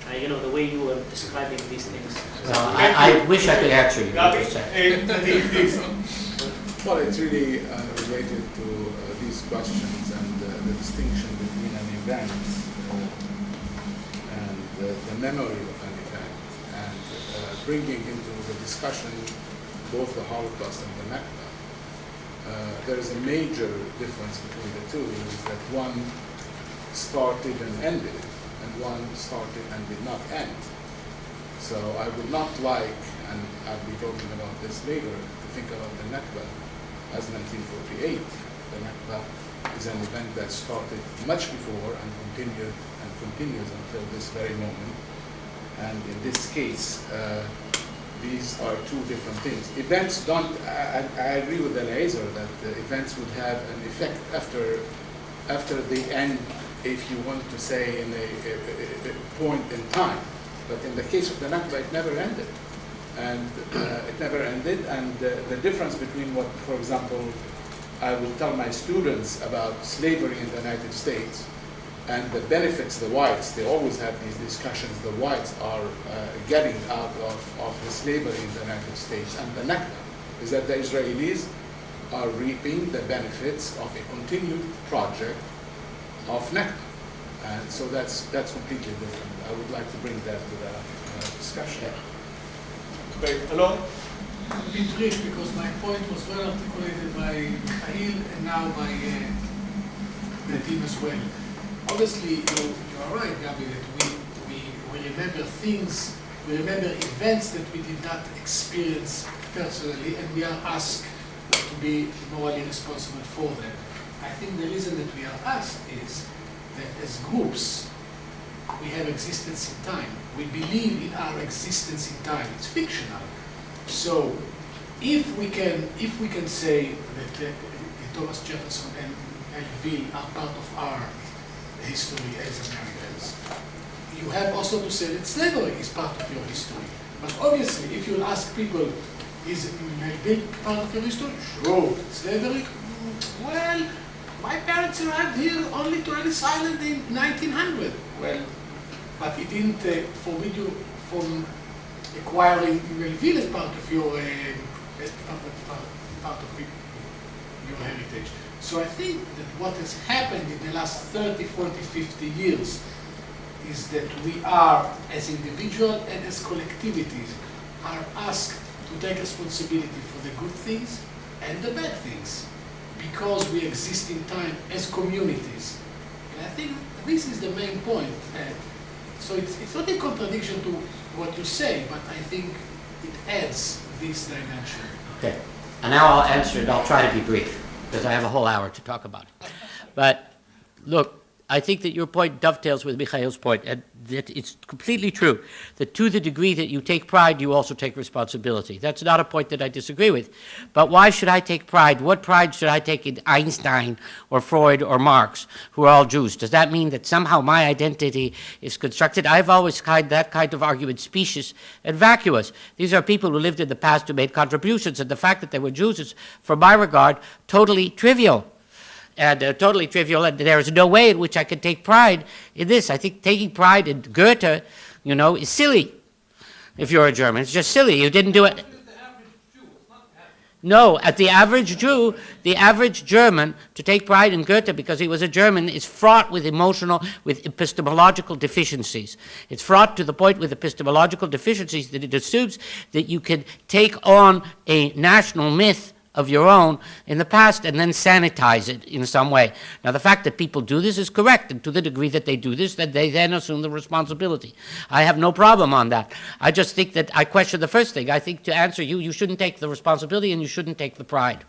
the way you were describing these things. I wish I could answer you. Gabi, Just say. please. Well, it's really related to these questions and the distinction between an event and the memory of an event, and bringing into the discussion both the Holocaust and the Nakba. There is a major difference between the two, is that one started and ended, and one started and did not end. So I would not like, and I'll be talking about this later, to think about the Nakba as 1948. The Nakba is an event that started much before and continues until this very moment. And in this case, these are two different things. Events don't, I agree with Eliezer that the events would have an effect after the end, if you want to say in a point in time. But in the case of the Nakba, it never ended. And the difference between what, for example, I will tell my students about slavery in the United States and the benefits the whites, they always have these discussions, the whites are getting out of the slavery in the United States, and the Nakba is that the Israelis are reaping the benefits of a continued project of Nakba. And so that's completely different. I would like to bring that to the discussion. Okay, Alon? I'll be brief because my point was well articulated by Mikhail and now by Nadim as well. Obviously, you are right, Gabi, that we remember things, we remember events that we did not experience personally, and we are asked to be morally responsible for them. I think the reason that we are asked is that as groups, we have existence in time. We believe in our existence in time. It's fictional. So, if we can say that Thomas Jefferson and Melville are part of our history as Americans, you have also to say that slavery is part of your history. But obviously, if you ask people, is Melville part of your history? Sure. Slavery? Well, my parents arrived here only to Ellis Island in 1900. Well, but it didn't forbid you from acquiring Melville as part of your heritage. So I think that what has happened in the last 30, 40, 50 years is that we are, as individuals and as collectivities, are asked to take responsibility for the good things and the bad things, because we exist in time as communities. And I think this is the main point. So it's not a contradiction to what you say, but I think it adds this dimension. Okay, and now I'll answer it. I'll try to be brief, because I have a whole hour to talk about it. But look, I think that your point dovetails with Mikhail's point, and that it's completely true that to the degree that you take pride, you also take responsibility. That's not a point that I disagree with. But why should I take pride? What pride should I take in Einstein or Freud or Marx, who are all Jews? Does that mean that somehow my identity is constructed? I've always found that kind of argument specious and vacuous. These are people who lived in the past who made contributions, and the fact that they were Jews is, from my regard, totally trivial. And totally trivial, and there is no way in which I can take pride in this. I think taking pride in Goethe, is silly. If you're a German, it's just silly. You didn't do it. No, at the average Jew, the average German, to take pride in Goethe because he was a German is fraught with epistemological deficiencies. It's fraught to the point with epistemological deficiencies that it assumes that you can take on a national myth of your own in the past and then sanitize it in some way. Now, the fact that people do this is correct, and to the degree that they do this, that they then assume the responsibility. I have no problem on that. I just think that I question the first thing. I think to answer you, you shouldn't take the responsibility and you shouldn't take the pride.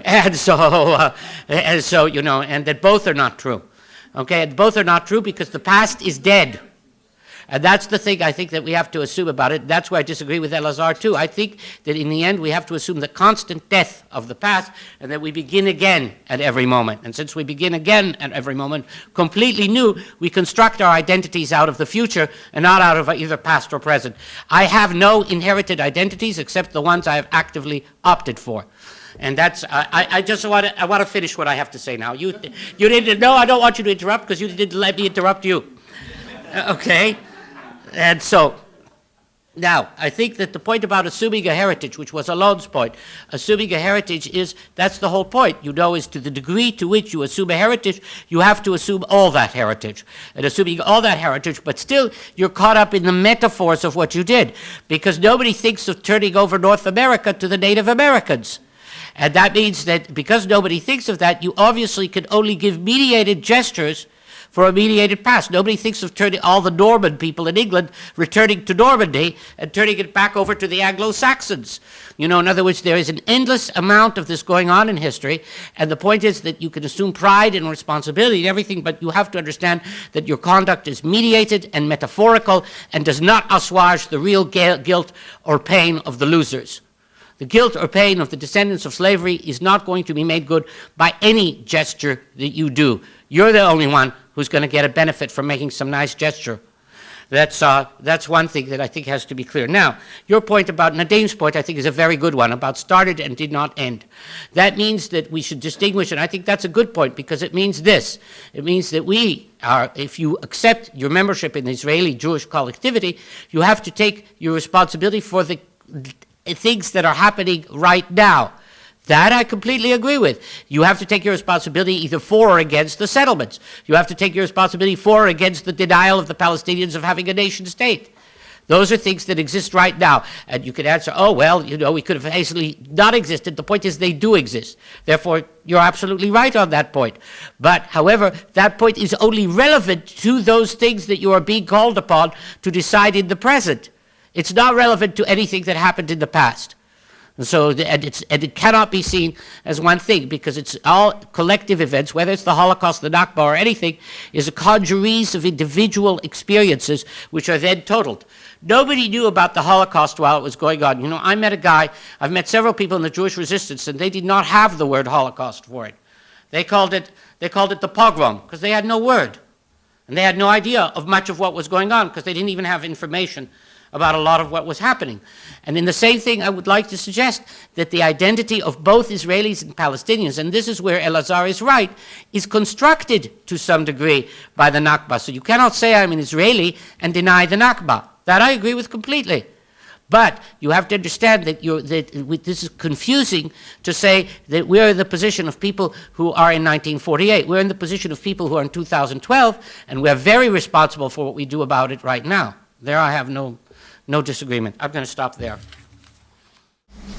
And so, and that both are not true. Okay, and both are not true because the past is dead. And that's the thing I think that we have to assume about it. That's where I disagree with Elazar too. I think that in the end we have to assume the constant death of the past and that we begin again at every moment. And since we begin again at every moment, completely new, we construct our identities out of the future and not out of either past or present. I have no inherited identities except the ones I have actively opted for. And that's, I want to finish what I have to say now. You didn't, no, I don't want you to interrupt because you didn't let me interrupt you. Okay. And so, now, I think that the point about assuming a heritage, which was Alon's point, assuming a heritage that's the whole point. You know, is to the degree to which you assume a heritage, you have to assume all that heritage. And assuming all that heritage, but still you're caught up in the metaphors of what you did, because nobody thinks of turning over North America to the Native Americans. And that means that because nobody thinks of that, you obviously can only give mediated gestures for a mediated past. Nobody thinks of turning all the Norman people in England, returning to Normandy and turning it back over to the Anglo-Saxons. You know, in other words, there is an endless amount of this going on in history, and the point is that you can assume pride and responsibility and everything, but you have to understand that your conduct is mediated and metaphorical and does not assuage the real guilt or pain of the losers. The guilt or pain of the descendants of slavery is not going to be made good by any gesture that you do. You're the only one who's going to get a benefit from making some nice gesture. That's one thing that I think has to be clear. Now, your point about, Nadim's point, I think is a very good one, about started and did not end. That means that we should distinguish, and I think that's a good point, because it means this. It means that we are, if you accept your membership in the Israeli Jewish collectivity, you have to take your responsibility for the things that are happening right now. That I completely agree with. You have to take your responsibility either for or against the settlements. You have to take your responsibility for or against the denial of the Palestinians of having a nation state. Those are things that exist right now. And you could answer, oh, well, you know, we could have easily not existed. The point is they do exist. Therefore, you're absolutely right on that point. But, however, that point is only relevant to those things that you are being called upon to decide in the present. It's not relevant to anything that happened in the past. And so, it cannot be seen as one thing, because it's all collective events, whether it's the Holocaust, the Nakba, or anything, is a congeries of individual experiences which are then totaled. Nobody knew about the Holocaust while it was going on. You know, I met a guy, I've met several people in the Jewish resistance, and they did not have the word Holocaust for it. They called it the pogrom, because they had no word. And they had no idea of much of what was going on, because they didn't even have information about a lot of what was happening. And in the same thing, I would like to suggest that the identity of both Israelis and Palestinians, and this is where Elazar is right, is constructed to some degree by the Nakba. So you cannot say I'm an Israeli and deny the Nakba. That I agree with completely. But you have to understand that this is confusing to say that we're in the position of people who are in 1948. We're in the position of people who are in 2012, and we're very responsible for what we do about it right now. There I have no disagreement. I'm going to stop there.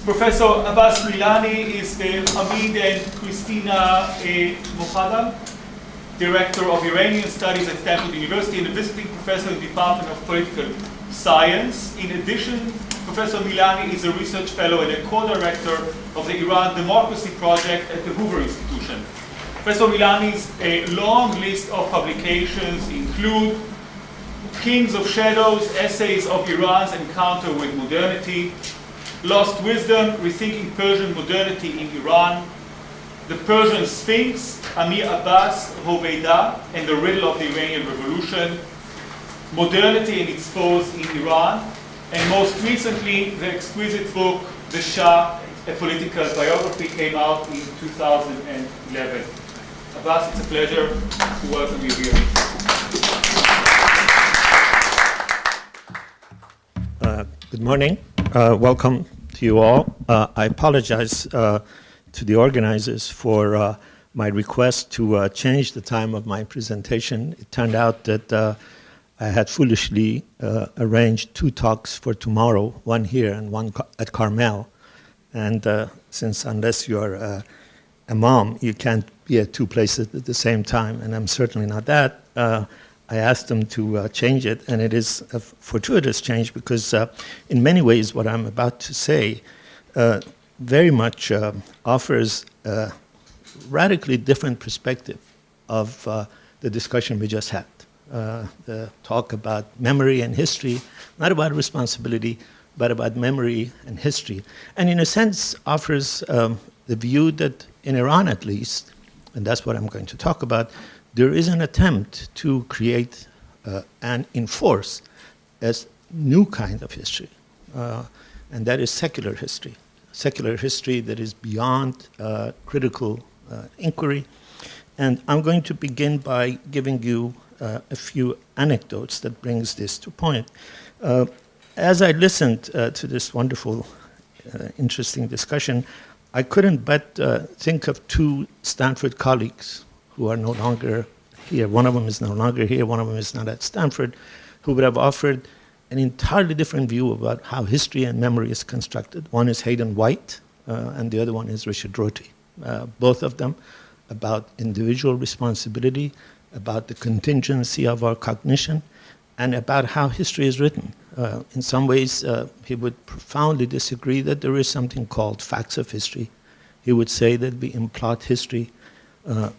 Professor Abbas Milani is the Hamid and Christina Mohaddam, Director of Iranian Studies at Stanford University and a visiting professor in the Department of Political Science. In addition, Professor Milani is a research fellow and a co-director of the Iran Democracy Project at the Hoover Institution. Professor Milani's long list of publications include Kings of Shadows, Essays of Iran's Encounter with Modernity, Lost Wisdom, Rethinking Persian Modernity in Iran, The Persian Sphinx, Amir Abbas, Hoveyda, and the Riddle of the Iranian Revolution, Modernity and its Foes in Iran, and most recently, the exquisite book, The Shah, A Political Biography, came out in 2011. Abbas, it's a pleasure to welcome you here. Good morning. Welcome to you all. I apologize to the organizers for my request to change the time of my presentation. It turned out that I had foolishly arranged 2 talks for tomorrow, one here and one at Carmel. And since unless you're a mom, you can't be at 2 places at the same time, and I'm certainly not that, I asked them to change it, and it is a fortuitous change because in many ways what I'm about to say very much offers a radically different perspective of the discussion we just had. The talk about memory and history, not about responsibility, but about memory and history. And in a sense offers the view that in Iran at least, and that's what I'm going to talk about, there is an attempt to create and enforce a new kind of history, and that is secular history that is beyond critical inquiry. And I'm going to begin by giving you a few anecdotes that brings this to point. As I listened to this wonderful, interesting discussion, I couldn't but think of two Stanford colleagues who are no longer here. One of them is no longer here, one of them is not at Stanford, who would have offered an entirely different view about how history and memory is constructed. One is Hayden White, and the other one is Richard Rorty. Both of them about individual responsibility, about the contingency of our cognition, and about how history is written. In some ways, he would profoundly disagree that there is something called facts of history. He would say that we implot history.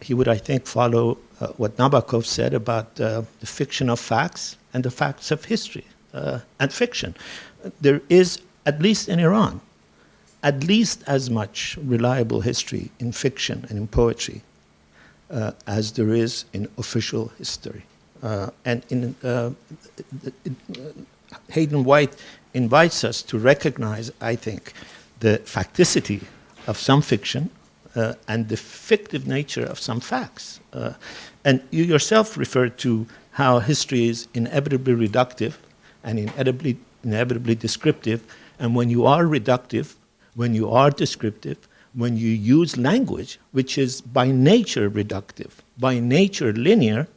He would, I think, follow what Nabokov said about the fiction of facts and the facts of history and fiction. There is, at least in Iran, at least as much reliable history in fiction and in poetry as there is in official history. Hayden White invites us to recognize, I think, the facticity of some fiction and the fictive nature of some facts. And you yourself referred to how history is inevitably reductive and inevitably descriptive. And when you are reductive, when you are descriptive, when you use language, which is by nature reductive, by nature linear,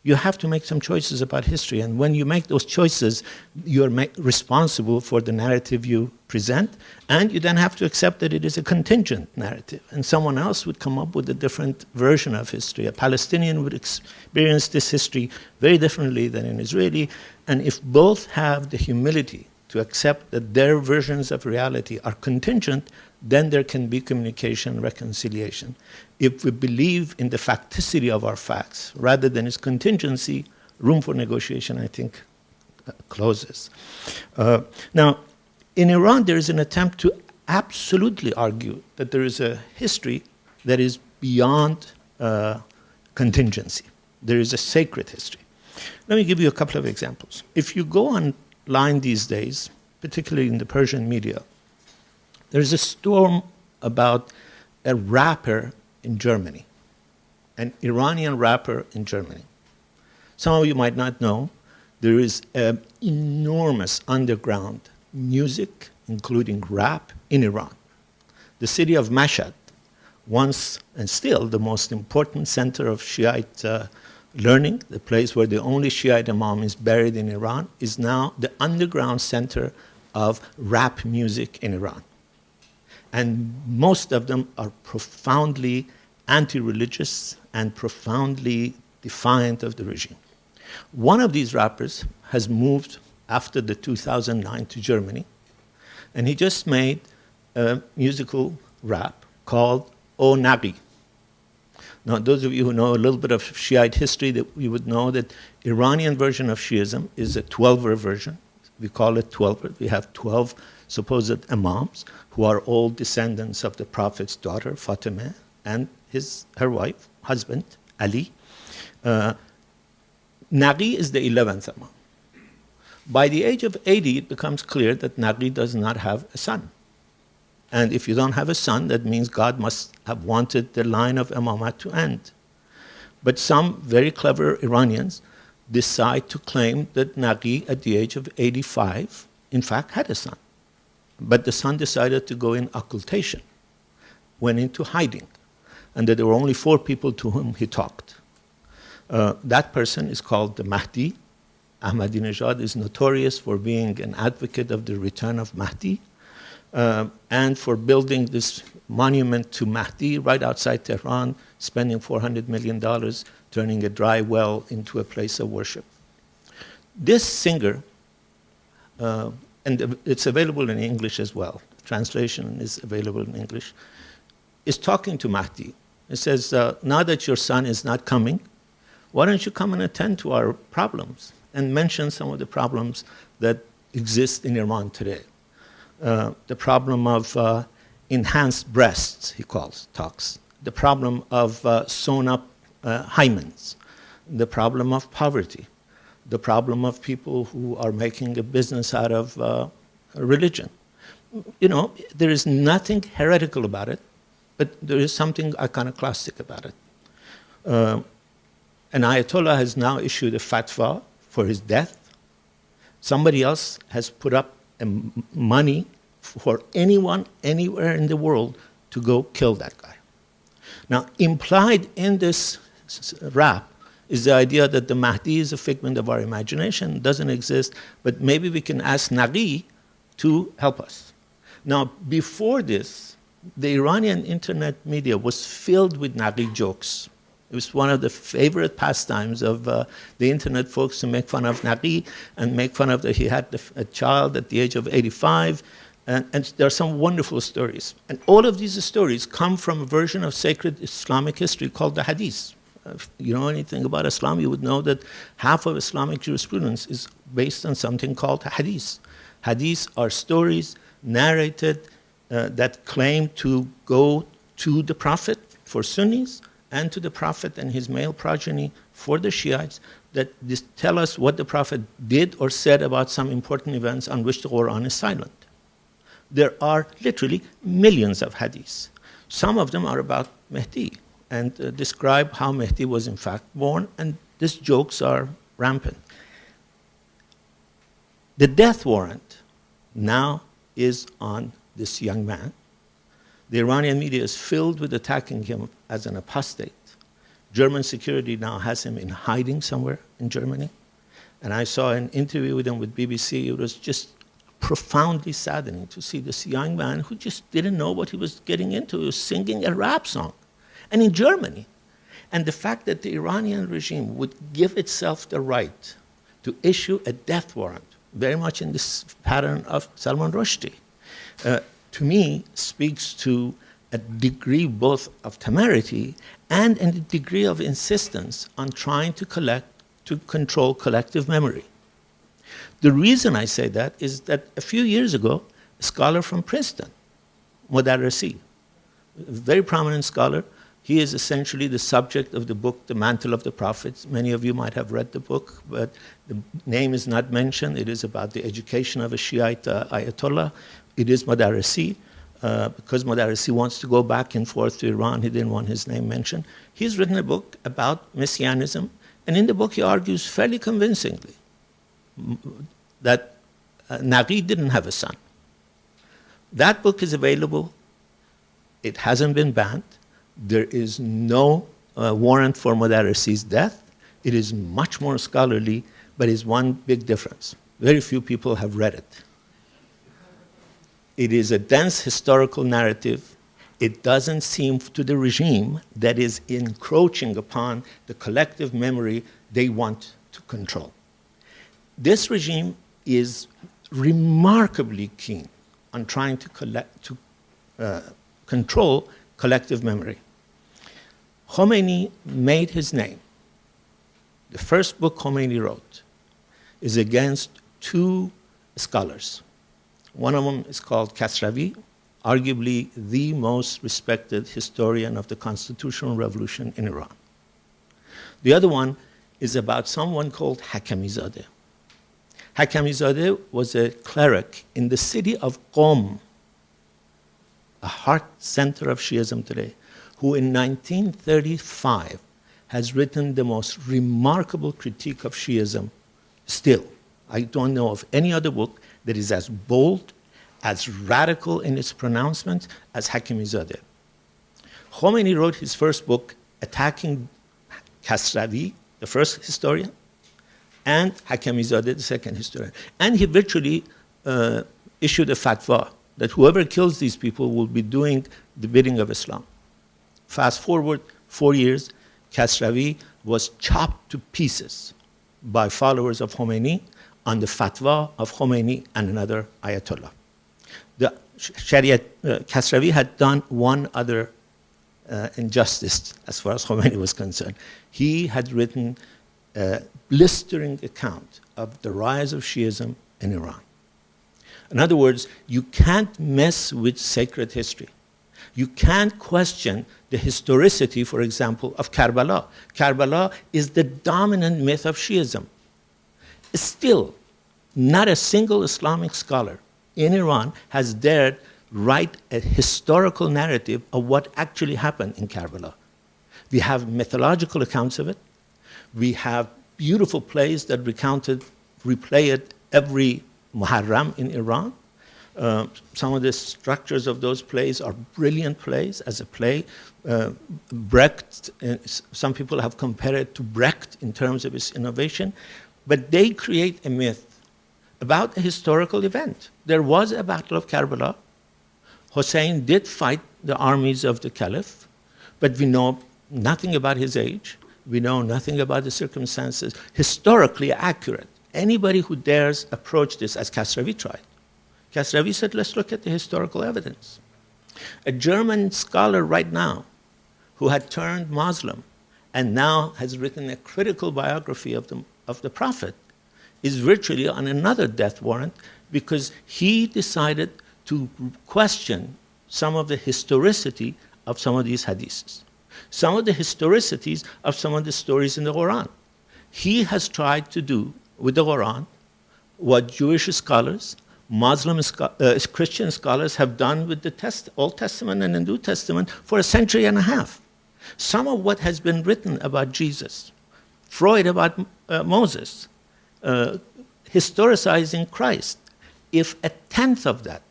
you have to make some choices about history. And when you make those choices, you're responsible for the narrative you present, and you then have to accept that it is a contingent narrative. And someone else would come up with a different version of history. A Palestinian would experience this history very differently than an Israeli. And if both have the humility to accept that their versions of reality are contingent, then there can be communication and reconciliation. If we believe in the facticity of our facts rather than its contingency, room for negotiation, I think, closes. Now, in Iran, there is an attempt to absolutely argue that there is a history that is beyond contingency. There is a sacred history. Let me give you a couple of examples. If you go online these days, particularly in the Persian media, there's a storm about a rapper in Germany, an Iranian rapper in Germany. Some of you might not know, there is an enormous underground music, including rap, in Iran. The city of Mashhad, once and still the most important center of Shiite learning, the place where the only Shiite imam is buried in Iran, is now the underground center of rap music in Iran. And most of them are profoundly anti-religious and profoundly defiant of the regime. One of these rappers has moved after the 2009 to Germany, and he just made a musical rap called O Nabi. Now, those of you who know a little bit of Shiite history, that you would know that Iranian version of Shiism is a 12-ver version. We call it 12-ver. We have 12 supposed imams who are all descendants of the Prophet's daughter, Fatimah, and her wife, husband, Ali. Naghi is the 11th imam. By the age of 80, it becomes clear that Naghi does not have a son. And if you don't have a son, that means God must have wanted the line of imamat to end. But some very clever Iranians decide to claim that Naghi, at the age of 85, in fact had a son. But the son decided to go in occultation, went into hiding, and that there were only 4 people to whom he talked. That person is called the Mahdi. Ahmadinejad is notorious for being an advocate of the return of Mahdi, and for building this monument to Mahdi right outside Tehran, spending $400 million, turning a dry well into a place of worship. This singer, and it's available in English as well, translation is available in English, is talking to Mahdi. It says, now that your son is not coming, why don't you come and attend to our problems? And mention some of the problems that exist in Iran today. The problem of enhanced breasts, he talks. The problem of sewn-up hymens. The problem of poverty. The problem of people who are making a business out of religion. You know, there is nothing heretical about it, but there is something iconoclastic about it. An Ayatollah has now issued a fatwa for his death. Somebody else has put up money for anyone, anywhere in the world to go kill that guy. Now, implied in this rap is the idea that the Mahdi is a figment of our imagination, doesn't exist, but maybe we can ask Naghi to help us. Now, before this, the Iranian internet media was filled with Naghi jokes. It was one of the favorite pastimes of the internet folks to make fun of Naghi and make fun of that he had a child at the age of 85. And there are some wonderful stories. And all of these stories come from a version of sacred Islamic history called the Hadees. If you know anything about Islam, you would know that half of Islamic jurisprudence is based on something called Hadees. Hadees are stories narrated that claim to go to the Prophet for Sunnis and to the Prophet and his male progeny for the Shiites that tell us what the Prophet did or said about some important events on which the Quran is silent. There are literally millions of hadiths. Some of them are about Mehdi and describe how Mehdi was in fact born, and these jokes are rampant. The death warrant now is on this young man. The Iranian media is filled with attacking him as an apostate. German security now has him in hiding somewhere in Germany. And I saw an interview with him with BBC. It was just profoundly saddening to see this young man who just didn't know what he was getting into. He was singing a rap song. And in Germany. And the fact that the Iranian regime would give itself the right to issue a death warrant, very much in this pattern of Salman Rushdie, to me speaks to a degree both of temerity and a degree of insistence on trying to control collective memory. The reason I say that is that a few years ago, a scholar from Princeton, Modarresi, a very prominent scholar, he is essentially the subject of the book, The Mantle of the Prophets. Many of you might have read the book, but the name is not mentioned. It is about the education of a Shiite Ayatollah. It is Modarresi. Because Modarresi wants to go back and forth to Iran, he didn't want his name mentioned. He's written a book about Messianism, and in the book he argues fairly convincingly that Naghi didn't have a son. That book is available. It hasn't been banned. There is no warrant for Modarresi's death. It is much more scholarly, but is one big difference. Very few people have read it. It is a dense historical narrative. It doesn't seem to the regime that is encroaching upon the collective memory they want to control. This regime is remarkably keen on trying to control collective memory. Khomeini made his name. The first book Khomeini wrote is against two scholars. One of them is called Kasravi, arguably the most respected historian of the constitutional revolution in Iran. The other one is about someone called Hakemizadeh. Hakemizadeh was a cleric in the city of Qom, a heart center of Shiism today, who in 1935 has written the most remarkable critique of Shiism still. I don't know of any other book that is as bold, as radical in its pronouncements as Hakemizadeh. Khomeini wrote his first book attacking Kasravi, the first historian, and Hakemizadeh, the second historian. And he virtually issued a fatwa that whoever kills these people will be doing the bidding of Islam. Fast forward 4 years, Kasravi was chopped to pieces by followers of Khomeini on the fatwa of Khomeini and another Ayatollah. The Kasravi had done one other injustice as far as Khomeini was concerned. He had written a blistering account of the rise of Shiism in Iran. In other words, you can't mess with sacred history. You can't question the historicity, for example, of Karbala. Karbala is the dominant myth of Shiism. Still, not a single Islamic scholar in Iran has dared write a historical narrative of what actually happened in Karbala. We have mythological accounts of it. We have beautiful plays that replay it every Muharram in Iran. Some of the structures of those plays are brilliant plays as a play. Brecht, some people have compared it to Brecht in terms of its innovation, but they create a myth about a historical event. There was a battle of Karbala. Hussein did fight the armies of the Caliph, but we know nothing about his age. We know nothing about the circumstances. Historically accurate. Anybody who dares approach this, as Kasravi tried. Kasravi said, let's look at the historical evidence. A German scholar right now who had turned Muslim and now has written a critical biography of the Prophet is virtually on another death warrant because he decided to question some of the historicity of some of these hadiths, some of the historicities of some of the stories in the Quran. He has tried to do with the Quran what Jewish scholars, Muslim Christian scholars have done with the Old Testament and the New Testament for a century and a half. Some of what has been written about Jesus, Freud about Moses, historicizing Christ, if a tenth of that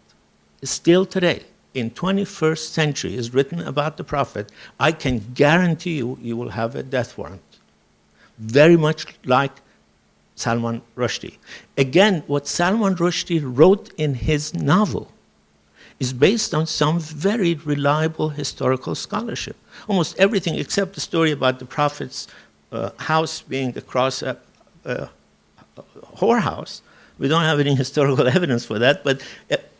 is still today, in 21st century, is written about the Prophet, I can guarantee you will have a death warrant. Very much like Salman Rushdie. Again, what Salman Rushdie wrote in his novel is based on some very reliable historical scholarship. Almost everything except the story about the Prophet's house being across a whorehouse. We don't have any historical evidence for that, but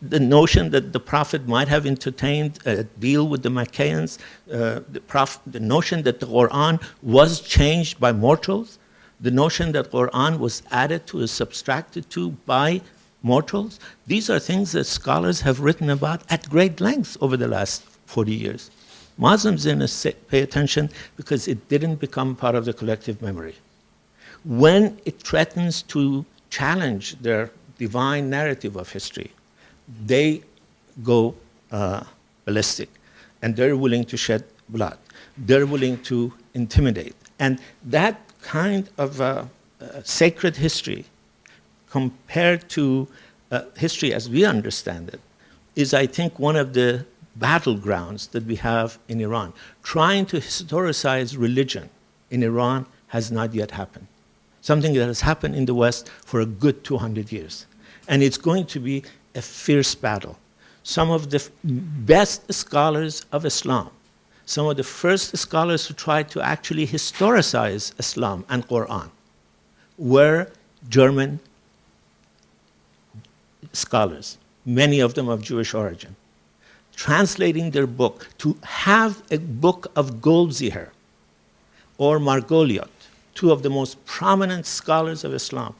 the notion that the Prophet might have entertained a deal with the Maccaeans, the notion that the Quran was changed by mortals, the notion that Quran was added to or subtracted to by mortals, these are things that scholars have written about at great length over the last 40 years. Muslims didn't pay attention because it didn't become part of the collective memory. When it threatens to challenge their divine narrative of history, they go ballistic, and they're willing to shed blood. They're willing to intimidate. And that kind of sacred history, compared to history as we understand it, is, I think, one of the battlegrounds that we have in Iran. Trying to historicize religion in Iran has not yet happened. Something that has happened in the West for a good 200 years. And it's going to be a fierce battle. Some of the best scholars of Islam, some of the first scholars who tried to actually historicize Islam and Quran, were German scholars, many of them of Jewish origin, translating their book. To have a book of Goldziher or Margoliot, two of the most prominent scholars of Islam,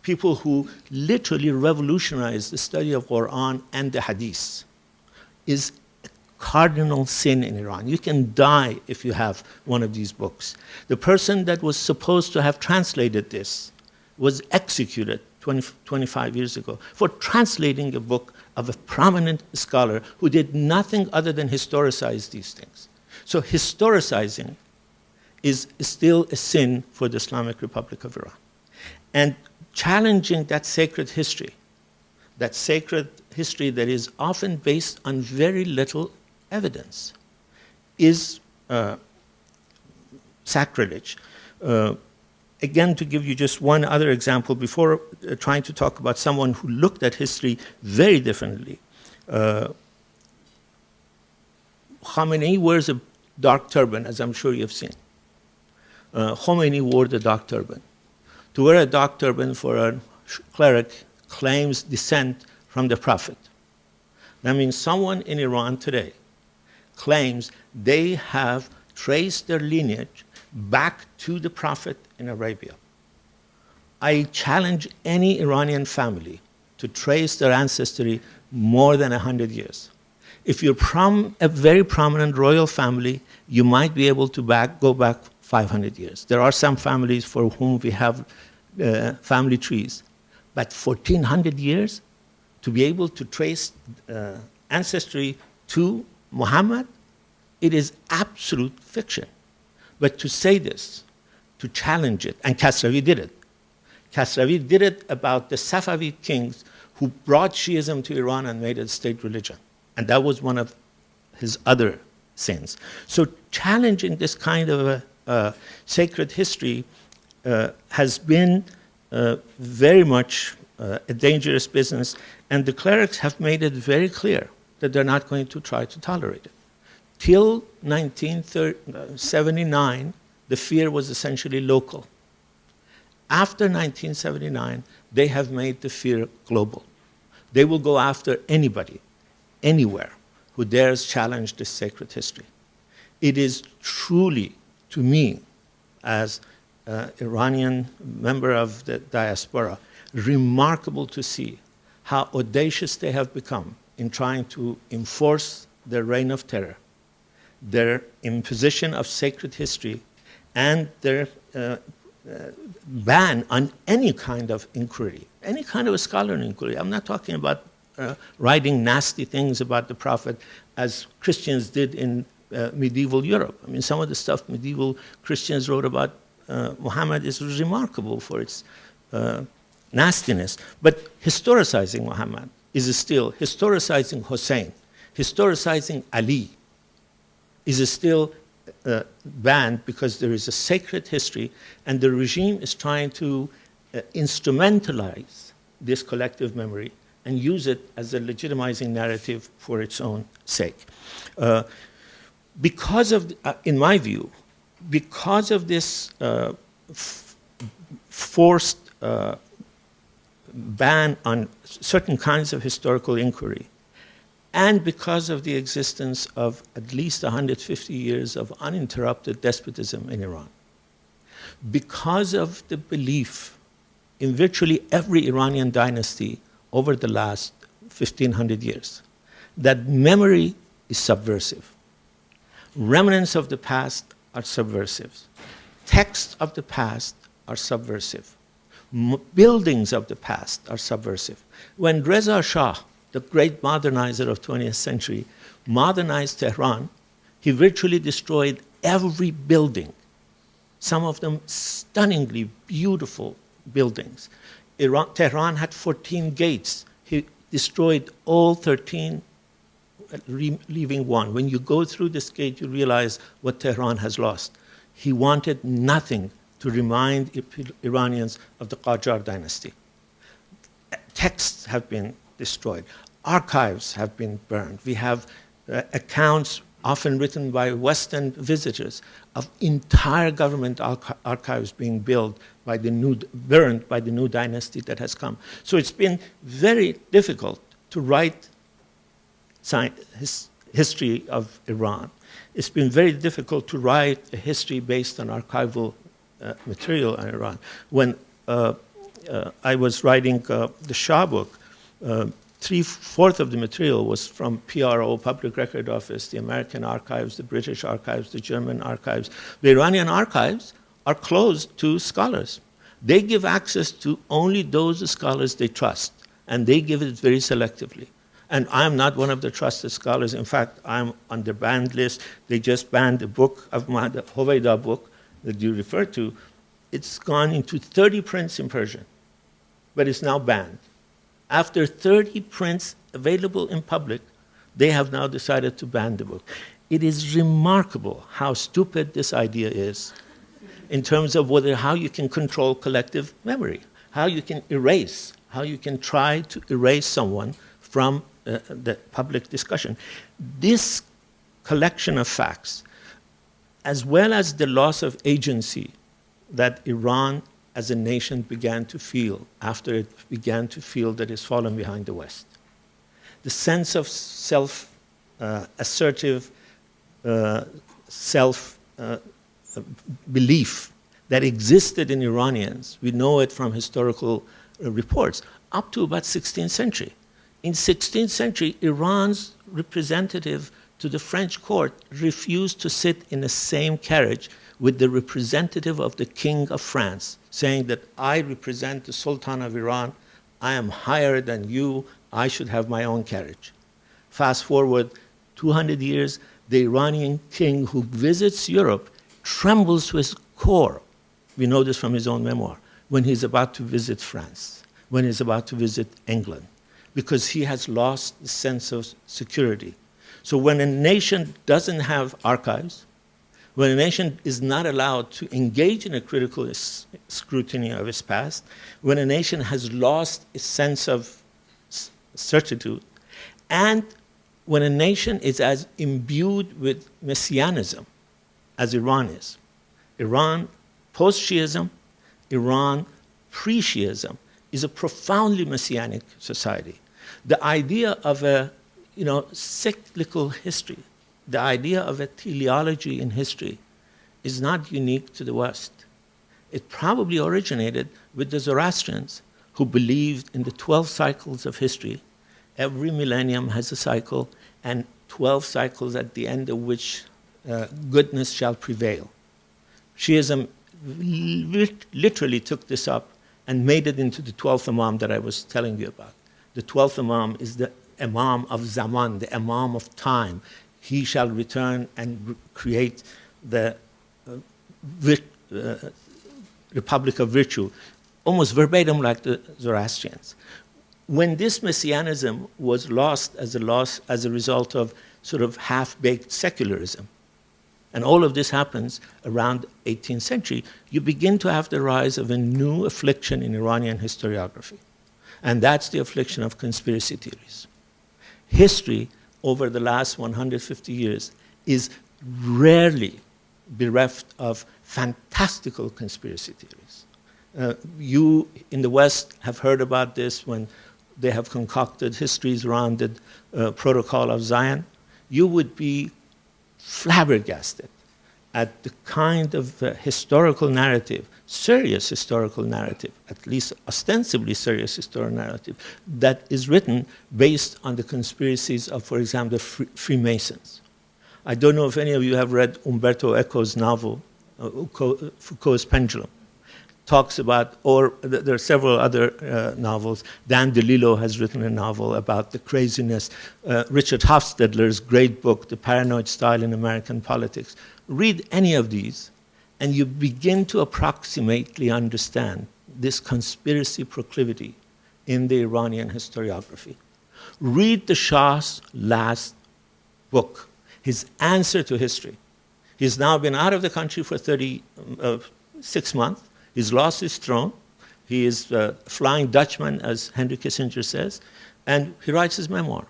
people who literally revolutionized the study of Quran and the Hadees, is a cardinal sin in Iran. You can die if you have one of these books. The person that was supposed to have translated this was executed 25 years ago for translating a book of a prominent scholar who did nothing other than historicize these things. So historicizing is still a sin for the Islamic Republic of Iran. And challenging that sacred history that is often based on very little evidence, is sacrilege. Again, to give you just one other example before trying to talk about someone who looked at history very differently. Khamenei wears a dark turban, as I'm sure you've seen. Khomeini wore the dark turban. To wear a dark turban for a cleric claims descent from the Prophet. That means someone in Iran today claims they have traced their lineage back to the Prophet in Arabia. I challenge any Iranian family to trace their ancestry more than 100 years. If you're from a very prominent royal family, you might be able to go back 500 years. There are some families for whom we have family trees. But 1,400 years to be able to trace ancestry to Muhammad, it is absolute fiction. But to say this, to challenge it, and Kasravi did it. Kasravi did it about the Safavid kings who brought Shiism to Iran and made it state religion. And that was one of his other sins. So challenging this kind of a sacred history has been very much a dangerous business, and the clerics have made it very clear that they're not going to try to tolerate it. Till 1979, the fear was essentially local. After 1979, they have made the fear global. They will go after anybody, anywhere, who dares challenge this sacred history. It is truly, to me, as an Iranian member of the diaspora, remarkable to see how audacious they have become in trying to enforce their reign of terror, their imposition of sacred history, and their ban on any kind of inquiry, any kind of a scholarly inquiry. I'm not talking about writing nasty things about the Prophet as Christians did in medieval Europe. I mean, some of the stuff medieval Christians wrote about Muhammad is remarkable for its nastiness. But historicizing Muhammad is still, historicizing Hussein, historicizing Ali is still banned because there is a sacred history, and the regime is trying to instrumentalize this collective memory and use it as a legitimizing narrative for its own sake. Because of, in my view, because of this forced ban on certain kinds of historical inquiry, and because of the existence of at least 150 years of uninterrupted despotism in Iran, because of the belief in virtually every Iranian dynasty over the last 1,500 years that memory is subversive. Remnants of the past are subversive. Texts of the past are subversive. Buildings of the past are subversive. When Reza Shah, the great modernizer of 20th century, modernized Tehran, he virtually destroyed every building, some of them stunningly beautiful buildings. Tehran had 14 gates. He destroyed all 13, leaving one. When you go through this gate, you realize what Tehran has lost. He wanted nothing to remind Iranians of the Qajar dynasty. Texts have been destroyed. Archives have been burned. We have accounts often written by Western visitors of entire government archives being burned by the new dynasty that has come. So it's been very difficult to write history of Iran. It's been very difficult to write a history based on archival material on Iran. When I was writing the Shah book, 3/4 of the material was from PRO, Public Record Office, the American archives, the British archives, the German archives. The Iranian archives are closed to scholars. They give access to only those scholars they trust, and they give it very selectively. And I'm not one of the trusted scholars. In fact, I'm on the banned list. They just banned the book of the Hoveyda book that you referred to. It's gone into 30 prints in Persian, but it's now banned. After 30 prints available in public, they have now decided to ban the book. It is remarkable how stupid this idea is in terms of how you can control collective memory, how you can erase, how you can try to erase someone from the public discussion. This collection of facts, as well as the loss of agency that Iran as a nation began to feel after it began to feel that it's fallen behind the West. The sense of self-assertive, self-belief that existed in Iranians, we know it from historical reports, up to about 16th century. In 16th century, Iran's representative to the French court refused to sit in the same carriage with the representative of the King of France, saying that I represent the Sultan of Iran, I am higher than you, I should have my own carriage. Fast forward 200 years, the Iranian king who visits Europe trembles to his core We know this from his own memoir, when he's about to visit France, when he's about to visit England, because he has lost the sense of security. So when a nation doesn't have archives, when a nation is not allowed to engage in a critical scrutiny of its past, when a nation has lost a sense of certitude, and when a nation is as imbued with messianism as Iran is. Iran post-Shiism, Iran pre-Shiism is a profoundly messianic society. The idea of a cyclical history, the idea of a teleology in history is not unique to the West. It probably originated with the Zoroastrians who believed in the 12 cycles of history. Every millennium has a cycle, and 12 cycles at the end of which goodness shall prevail. Shiism literally took this up and made it into the 12th Imam that I was telling you about. The 12th Imam is the Imam of Zaman, the Imam of time. He shall return and create the Republic of Virtue, almost verbatim like the Zoroastrians. When this messianism was lost as a result of sort of half-baked secularism, and all of this happens around 18th century, you begin to have the rise of a new affliction in Iranian historiography. And that's the affliction of conspiracy theories. History over the last 150 years is rarely bereft of fantastical conspiracy theories. You in the West have heard about this when they have concocted histories around the Protocol of Zion. You would be flabbergasted at the kind of historical narrative, serious historical narrative, at least ostensibly serious historical narrative, that is written based on the conspiracies of, for example, the Freemasons. I don't know if any of you have read Umberto Eco's novel, Foucault's Pendulum. Talks about, or there are several other novels. Dan DeLillo has written a novel about the craziness. Richard Hofstadler's great book, The Paranoid Style in American Politics. Read any of these, and you begin to approximately understand this conspiracy proclivity in the Iranian historiography. Read the Shah's last book, his answer to history. He's now been out of the country for 36 months. He's lost his throne. He is a Flying Dutchman, as Henry Kissinger says, and he writes his memoir.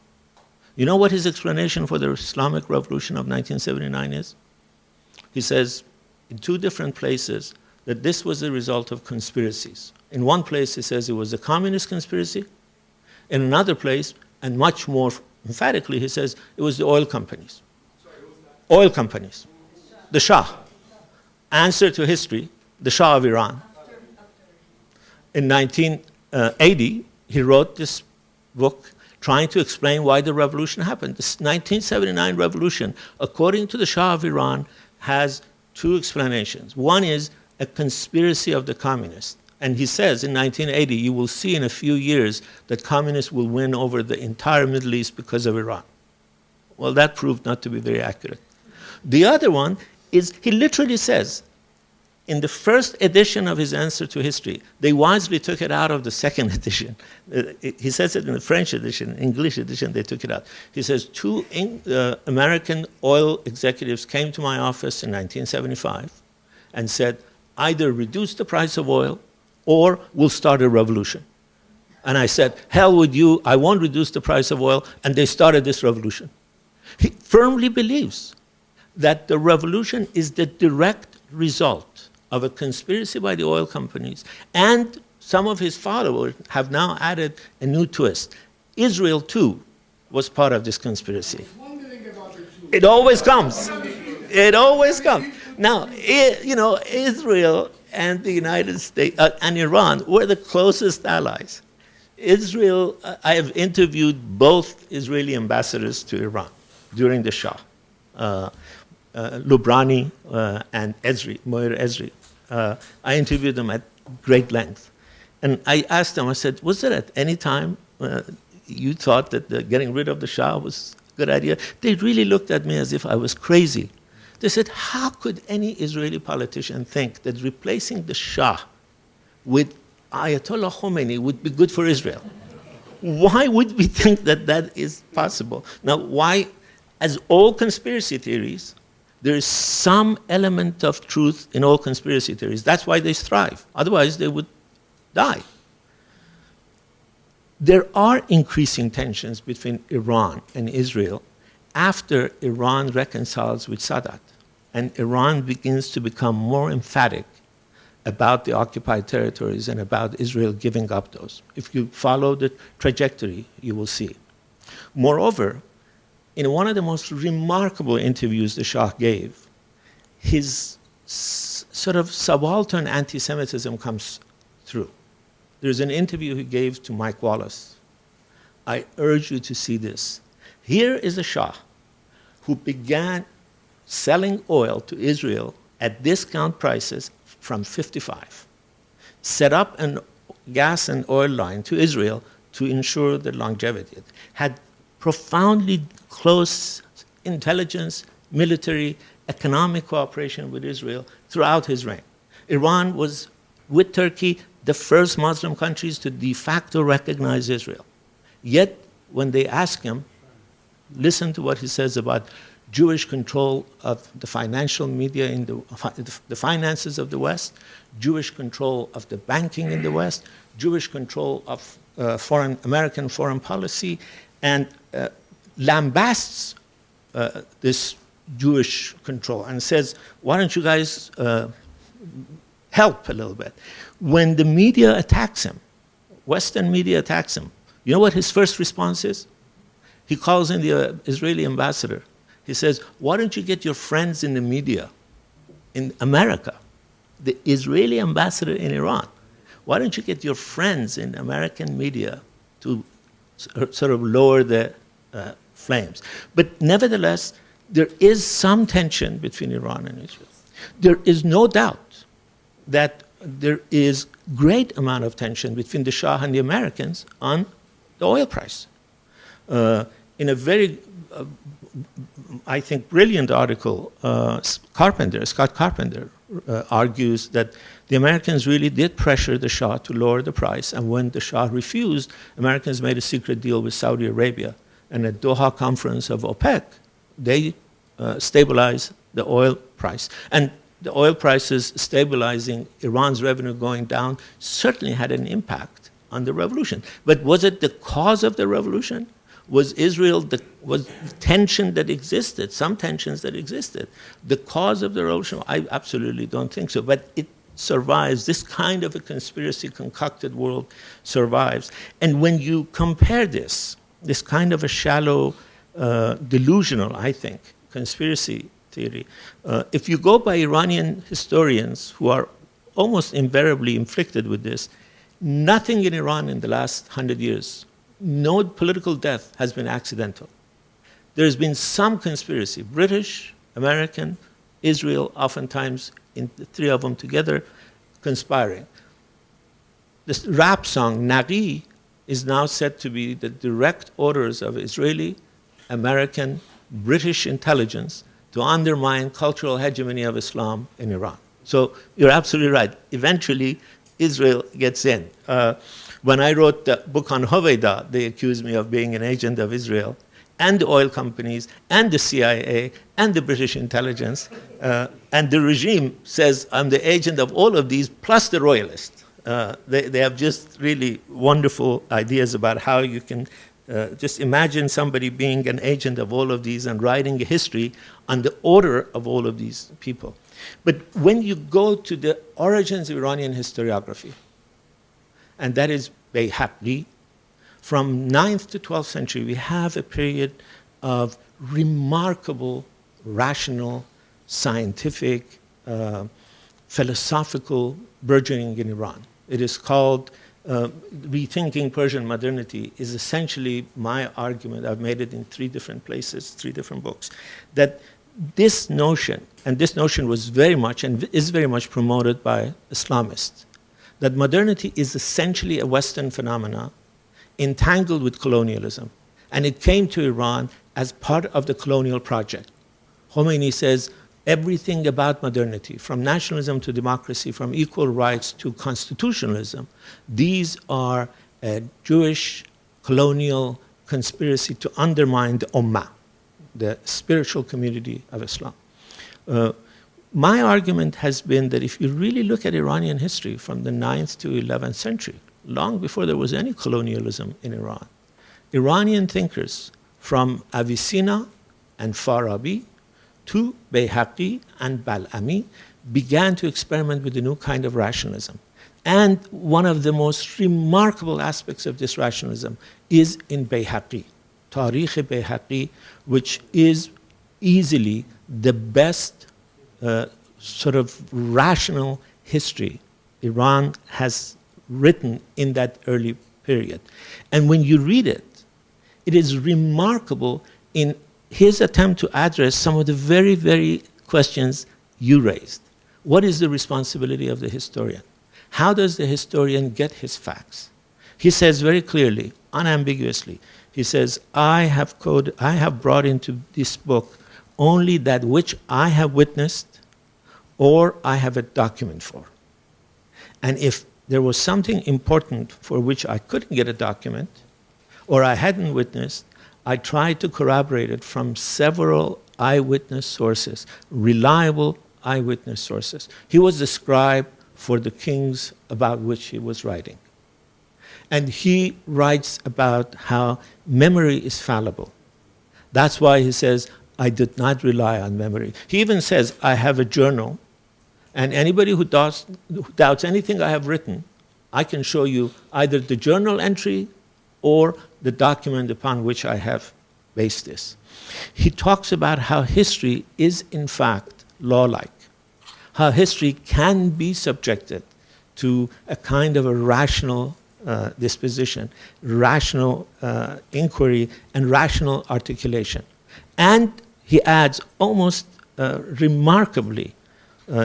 You know what his explanation for the Islamic Revolution of 1979 is? He says, in two different places, that this was a result of conspiracies. In one place, he says it was a communist conspiracy. In another place, and much more emphatically, he says it was the oil companies. Oil companies. The Shah. Answer to history. The Shah of Iran. In 1980, he wrote this book trying to explain why the revolution happened. This 1979 revolution, according to the Shah of Iran, has two explanations. One is a conspiracy of the communists. And he says in 1980, you will see in a few years that communists will win over the entire Middle East because of Iran. Well, that proved not to be very accurate. The other one is, he literally says, in the first edition of his answer to history, they wisely took it out of the second edition. He says it in the French edition, English edition, they took it out. He says, two American oil executives came to my office in 1975 and said, either reduce the price of oil or we'll start a revolution. And I said, hell with you, I won't reduce the price of oil, and they started this revolution. He firmly believes that the revolution is the direct result of a conspiracy by the oil companies, and some of his followers have now added a new twist. Israel, too, was part of this conspiracy. It always comes. It always comes. Now, Israel and the United States and Iran were the closest allies. Israel, I have interviewed both Israeli ambassadors to Iran during the Shah, Lubrani and Moir Ezri. I interviewed them at great length. And I asked them, I said, was there at any time you thought that getting rid of the Shah was a good idea? They really looked at me as if I was crazy. They said, how could any Israeli politician think that replacing the Shah with Ayatollah Khomeini would be good for Israel? Why would we think that that is possible? Now, why, as all conspiracy theories, there is some element of truth in all conspiracy theories. That's why they thrive. Otherwise, they would die. There are increasing tensions between Iran and Israel after Iran reconciles with Sadat, and Iran begins to become more emphatic about the occupied territories and about Israel giving up those. If you follow the trajectory, you will see. Moreover, in one of the most remarkable interviews the Shah gave, his sort of subaltern anti-Semitism comes through. There's an interview he gave to Mike Wallace. I urge you to see this. Here is a Shah who began selling oil to Israel at discount prices from 55, set up a gas and oil line to Israel to ensure the longevity, had profoundly close intelligence, military, economic cooperation with Israel throughout his reign. Iran was, with Turkey, the first Muslim countries to de facto recognize Israel. Yet, when they ask him, listen to what he says about Jewish control of the financial media in the finances of the West, Jewish control of the banking in the West, Jewish control of American foreign policy, and lambasts this Jewish control and says, why don't you guys help a little bit? When the media attacks him, Western media attacks him, you know what his first response is? He calls in the Israeli ambassador. He says, why don't you get your friends in the media in America, the Israeli ambassador in Iran, why don't you get your friends in American media to sort of lower the flames? But nevertheless, there is some tension between Iran and Israel. There is no doubt that there is great amount of tension between the Shah and the Americans on the oil price. In a very, I think, brilliant article, Scott Carpenter, argues that the Americans really did pressure the Shah to lower the price, and when the Shah refused, Americans made a secret deal with Saudi Arabia, and at Doha conference of OPEC, they stabilized the oil price. And the oil prices stabilizing, Iran's revenue going down, certainly had an impact on the revolution. But was it the cause of the revolution? Was Israel, was tension that existed, some tensions that existed, the cause of the revolution? I absolutely don't think so. But it survives. This kind of a conspiracy concocted world survives. And when you compare this kind of a shallow, delusional, I think, conspiracy theory, if you go by Iranian historians who are almost invariably inflicted with this, nothing in Iran in the last 100 years, no political death has been accidental. There's been some conspiracy, British, American, Israel, oftentimes in the three of them together, conspiring. This rap song, Naghi, is now said to be the direct orders of Israeli, American, British intelligence to undermine cultural hegemony of Islam in Iran. So you're absolutely right. Eventually, Israel gets in. When I wrote the book on Hoveyda, they accused me of being an agent of Israel and the oil companies and the CIA and the British intelligence. And the regime says I'm the agent of all of these plus the royalists. They have just really wonderful ideas about how you can just imagine somebody being an agent of all of these and writing a history on the order of all of these people. But when you go to the origins of Iranian historiography, and that is Bayhaqi, from 9th to 12th century, we have a period of remarkable, rational, scientific, philosophical burgeoning in Iran. It is called Rethinking Persian Modernity is essentially my argument. I've made it in 3 different places, 3 different books, that this notion, and this notion was very much and is very much promoted by Islamists, that modernity is essentially a Western phenomena entangled with colonialism. And it came to Iran as part of the colonial project. Khomeini says, everything about modernity, from nationalism to democracy, from equal rights to constitutionalism, these are a Jewish colonial conspiracy to undermine the Ummah, the spiritual community of Islam. My argument has been that if you really look at Iranian history from the 9th to 11th century, long before there was any colonialism in Iran, Iranian thinkers from Avicenna and Farabi to Bayhaqi and Bal'ami began to experiment with a new kind of rationalism. And one of the most remarkable aspects of this rationalism is in Bayhaqi, Tarikh Bayhaqi, which is easily the best sort of rational history Iran has written in that early period. And when you read it, it is remarkable in his attempt to address some of the very, very questions you raised. What is the responsibility of the historian? How does the historian get his facts? He says very clearly, unambiguously, he says, I have brought into this book only that which I have witnessed or I have a document for. And if there was something important for which I couldn't get a document or I hadn't witnessed, I tried to corroborate it from several eyewitness sources, reliable eyewitness sources. He was the scribe for the kings about which he was writing. And he writes about how memory is fallible. That's why he says, I did not rely on memory. He even says, I have a journal, and anybody who doubts anything I have written, I can show you either the journal entry or the document upon which I have based this. He talks about how history is, in fact, law-like, how history can be subjected to a kind of a rational disposition, rational inquiry, and rational articulation. And he adds, almost remarkably,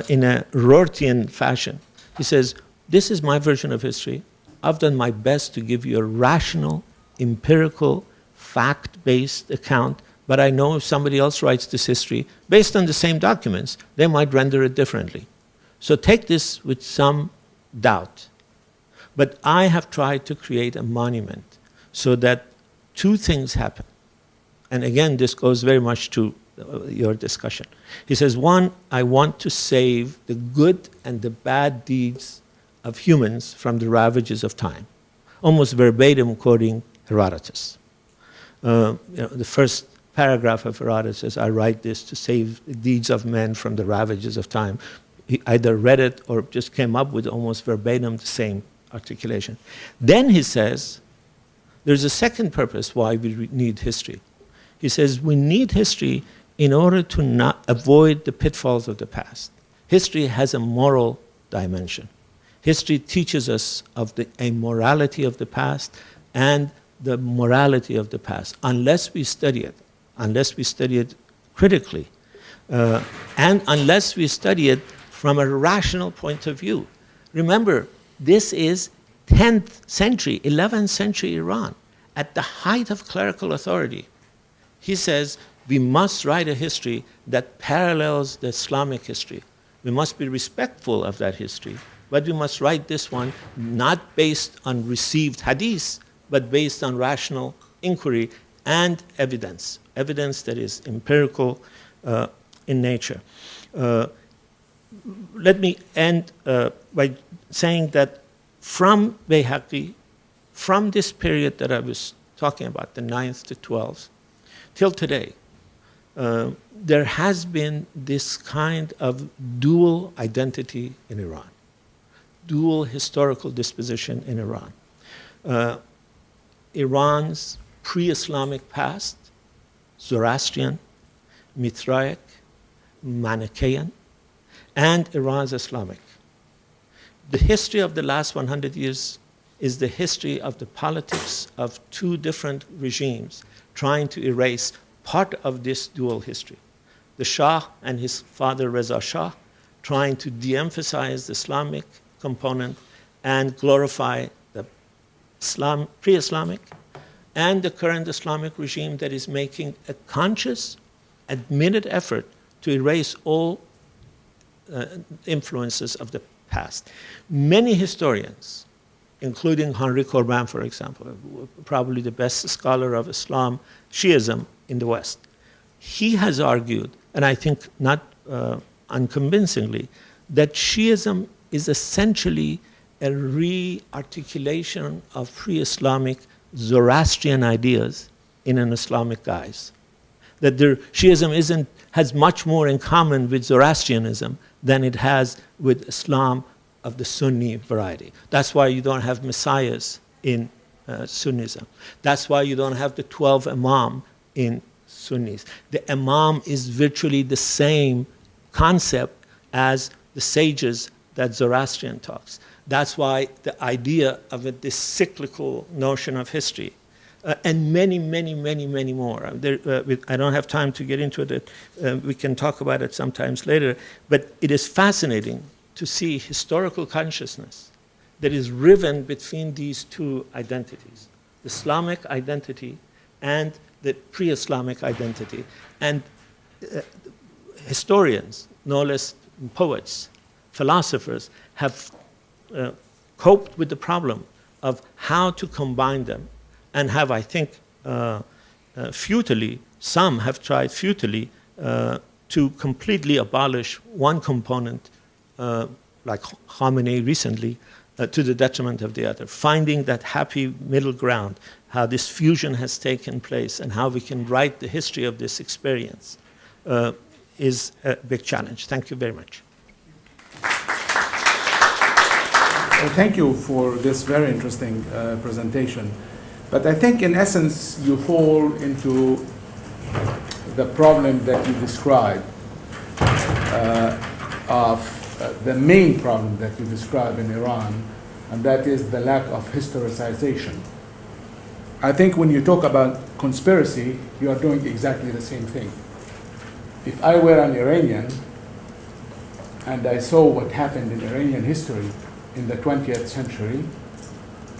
in a Rortyan fashion, he says, this is my version of history. I've done my best to give you a rational, empirical, fact-based account, but I know if somebody else writes this history based on the same documents, they might render it differently. So take this with some doubt. But I have tried to create a monument so that two things happen. And again, this goes very much to your discussion. He says, one, I want to save the good and the bad deeds of humans from the ravages of time. Almost verbatim quoting Herodotus. The first paragraph of Herodotus says, I write this to save the deeds of men from the ravages of time. He either read it or just came up with almost verbatim the same articulation. Then he says, there's a second purpose why we need history. He says, we need history in order to not avoid the pitfalls of the past. History has a moral dimension. History teaches us of the immorality of the past and the morality of the past, unless we study it critically, and unless we study it from a rational point of view. Remember, this is 10th century, 11th century Iran, at the height of clerical authority. He says, we must write a history that parallels the Islamic history. We must be respectful of that history, but we must write this one not based on received Hadees, but based on rational inquiry and evidence that is empirical in nature. Let me end by saying that from Bayhaqi, from this period that I was talking about, the 9th to 12th, till today, there has been this kind of dual identity in Iran, dual historical disposition in Iran. Iran's pre-Islamic past, Zoroastrian, Mithraic, Manichaean, and Iran's Islamic. The history of the last 100 years is the history of the politics of two different regimes trying to erase part of this dual history. The Shah and his father Reza Shah trying to de-emphasize the Islamic component and glorify the pre-Islamic, and the current Islamic regime that is making a conscious, admitted effort to erase all influences of the past. Many historians, including Henri Corbin, for example, probably the best scholar of Islam, Shiism in the West, he has argued, and I think not unconvincingly, that Shiism is essentially a re-articulation of pre-Islamic Zoroastrian ideas in an Islamic guise. That Shiism has much more in common with Zoroastrianism than it has with Islam of the Sunni variety. That's why you don't have messiahs in Sunnism. That's why you don't have the 12 imam in Sunnis. The imam is virtually the same concept as the sages that Zoroastrian talks. That's why the idea of this cyclical notion of history, and many, many, many, many more. I don't have time to get into it. We can talk about it sometimes later. But it is fascinating to see historical consciousness that is riven between these two identities, the Islamic identity and the pre-Islamic identity. And historians, no less poets, philosophers, have coped with the problem of how to combine them, and have, I think, futilely, some have tried futilely to completely abolish one component, like Khamenei recently, to the detriment of the other. Finding that happy middle ground, how this fusion has taken place, and how we can write the history of this experience is a big challenge. Thank you very much. Thank you for this very interesting presentation. But I think in essence you fall into the problem that you described of the main problem that you describe in Iran, and that is the lack of historicization. I think when you talk about conspiracy, you are doing exactly the same thing. If I were an Iranian and I saw what happened in Iranian history in the 20th century,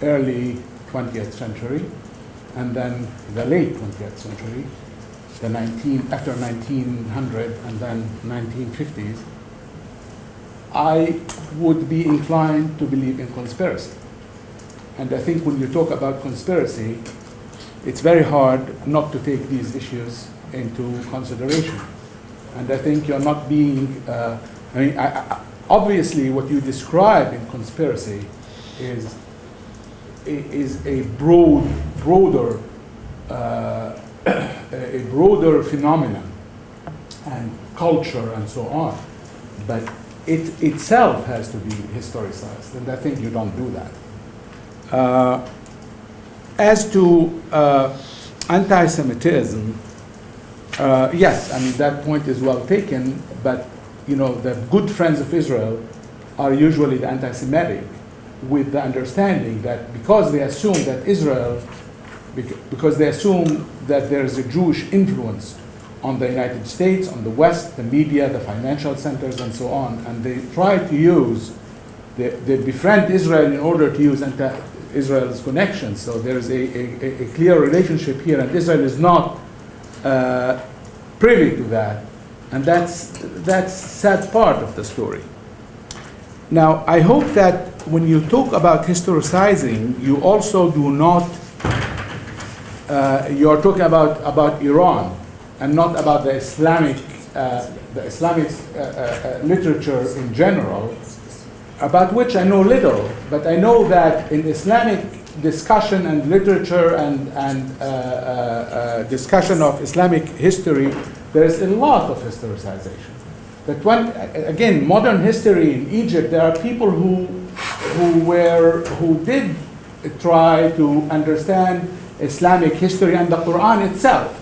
early 20th century, and then the late 20th century, after 1900 and then 1950s, I would be inclined to believe in conspiracy. And I think when you talk about conspiracy, it's very hard not to take these issues into consideration. And I think you're not being, obviously what you describe in conspiracy is a broader phenomenon and culture and so on, but it itself has to be historicized, and I think you don't do that. As to anti-Semitism, yes, I mean that point is well taken, but the good friends of Israel are usually the anti-Semitic, with the understanding that because they assume that there is a Jewish influence on the United States, on the West, the media, the financial centers, and so on, and they try to use, they befriend Israel in order to use Israel's connections. So there is a clear relationship here, and Israel is not privy to that, and that's a sad part of the story. Now, I hope that when you talk about historicizing, you also do not, you are talking about Iran and not about the Islamic literature in general, about which I know little, but I know that in Islamic discussion and literature and discussion of Islamic history, there is a lot of historicization. But again, modern history in Egypt, there are people who did try to understand Islamic history and the Quran itself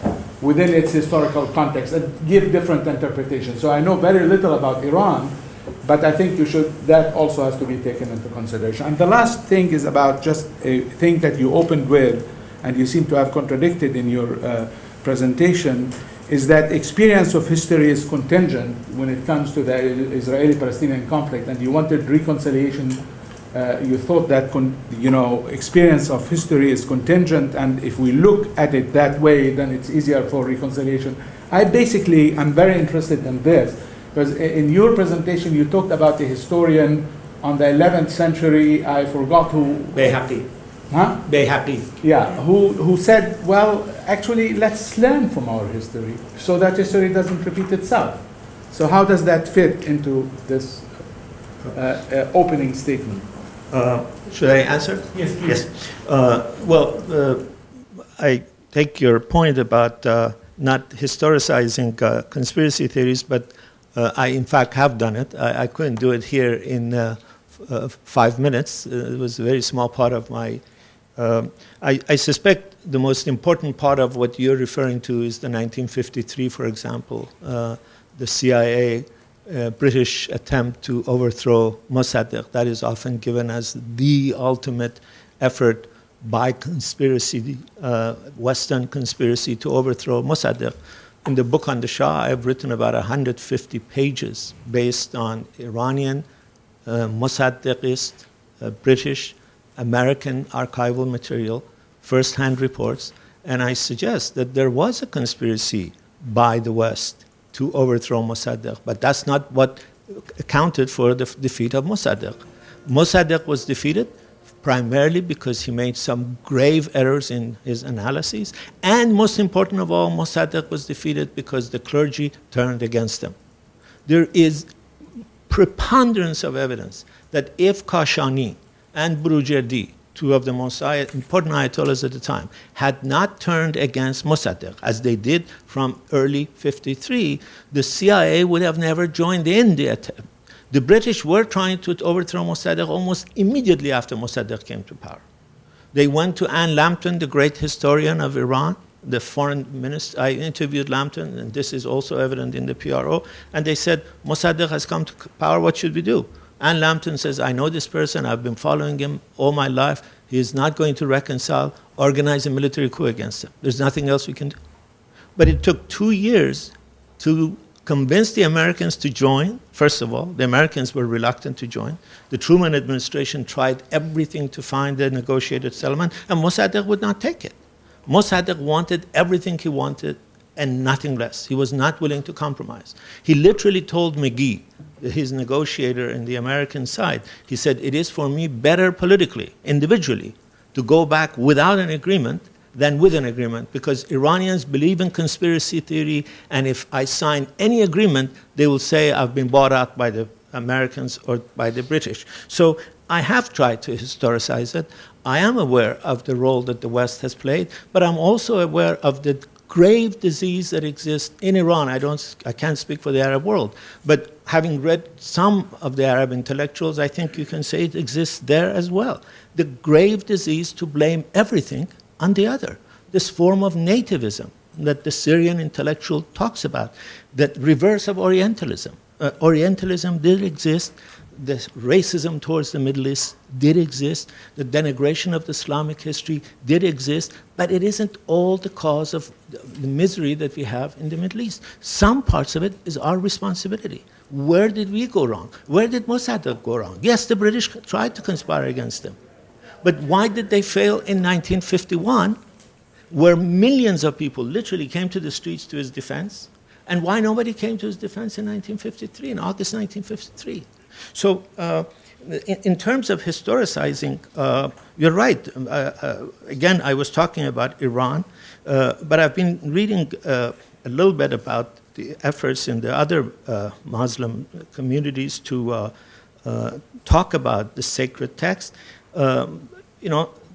within its historical context and give different interpretations. So I know very little about Iran, but I think that also has to be taken into consideration. And the last thing is about just a thing that you opened with, and you seem to have contradicted in your presentation, is that experience of history is contingent when it comes to the Israeli-Palestinian conflict, and you wanted reconciliation you thought that experience of history is contingent, and if we look at it that way, then it's easier for reconciliation. I'm very interested in this, because in your presentation you talked about a historian on the 11th century, I forgot who. Bayhaqi. Huh? Bayhaqi. Yeah, who said, well, actually, let's learn from our history so that history doesn't repeat itself. So how does that fit into this opening statement? Should I answer? Yes, please. Yes. I take your point about not historicizing conspiracy theories, but I, in fact, have done it. I couldn't do it here in 5 minutes. It was a very small part of my... I suspect the most important part of what you're referring to is the 1953, for example, the CIA British attempt to overthrow Mossadegh. That is often given as the ultimate effort by conspiracy, Western conspiracy, to overthrow Mossadegh. In the book on the Shah, I've written about 150 pages based on Iranian, Mossadeghist, British, American archival material, first-hand reports, and I suggest that there was a conspiracy by the West to overthrow Mossadegh, but that's not what accounted for the defeat of Mossadegh. Mossadegh was defeated primarily because he made some grave errors in his analyses, and most important of all, Mossadegh was defeated because the clergy turned against him. There is preponderance of evidence that if Kashani and Burujerdi, two of the most important ayatollahs at the time, had not turned against Mossadegh, as they did from early 53, the CIA would have never joined in the attempt. The British were trying to overthrow Mossadegh almost immediately after Mossadegh came to power. They went to Anne Lambton, the great historian of Iran, the foreign minister. I interviewed Lambton, and this is also evident in the PRO, and they said, Mossadegh has come to power, what should we do? Anne Lambton says, I know this person, I've been following him all my life, he is not going to reconcile, organize a military coup against him. There's nothing else we can do. But it took 2 years to convince the Americans to join. First of all, the Americans were reluctant to join. The Truman administration tried everything to find a negotiated settlement, and Mossadegh would not take it. Mossadegh wanted everything he wanted and nothing less. He was not willing to compromise. He literally told McGee, his negotiator in the American side, he said, it is for me better politically, individually, to go back without an agreement than with an agreement, because Iranians believe in conspiracy theory, and if I sign any agreement, they will say I've been bought out by the Americans or by the British. So I have tried to historicize it. I am aware of the role that the West has played, but I'm also aware of the grave disease that exists in Iran. I can't speak for the Arab world, but having read some of the Arab intellectuals, I think you can say it exists there as well. The grave disease to blame everything on the other. This form of nativism that the Syrian intellectual talks about, that reverse of Orientalism. Orientalism did exist. The racism towards the Middle East did exist. The denigration of the Islamic history did exist, but it isn't all the cause of the misery that we have in the Middle East. Some parts of it is our responsibility. Where did we go wrong? Where did Mossadegh go wrong? Yes, the British tried to conspire against him. But why did they fail in 1951, where millions of people literally came to the streets to his defense? And why nobody came to his defense in 1953, in August 1953? So in terms of historicizing, you're right. Again, I was talking about Iran, but I've been reading a little bit about the efforts in the other Muslim communities to talk about the sacred text. The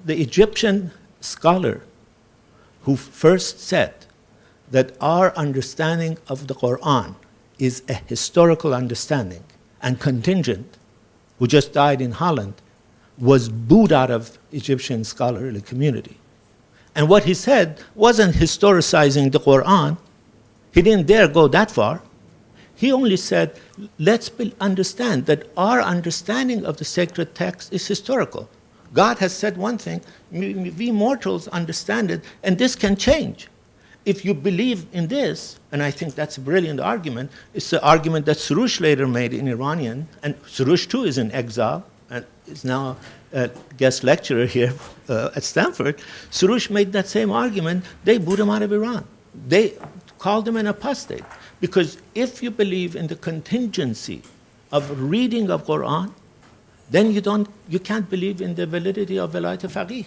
Egyptian scholar who first said that our understanding of the Quran is a historical understanding and contingent, who just died in Holland, was booed out of Egyptian scholarly community. And what he said wasn't historicizing the Quran. He didn't dare go that far. He only said, let's understand that our understanding of the sacred text is historical. God has said one thing, we mortals understand it, and this can change. If you believe in this, and I think that's a brilliant argument, it's the argument that Soroush later made in Iranian, and Soroush too is in exile, and is now a guest lecturer here at Stanford, Soroush made that same argument. They boot him out of Iran. They called him an apostate. Because if you believe in the contingency of reading of Quran, then you can't believe in the validity of Velayat Faqih.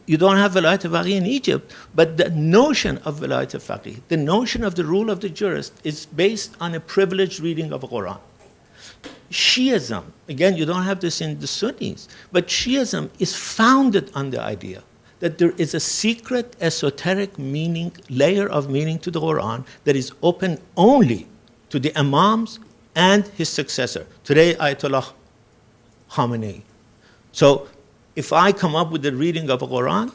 You don't have Velayat Faqih in Egypt, but the notion of Velayat Faqih, the notion of the rule of the jurist, is based on a privileged reading of the Quran. Shiism, again, you don't have this in the Sunnis, but Shiism is founded on the idea that there is a secret, esoteric meaning, layer of meaning to the Quran that is open only to the Imams and his successor. Today, Ayatollah Khamenei. So, if I come up with the reading of the Quran,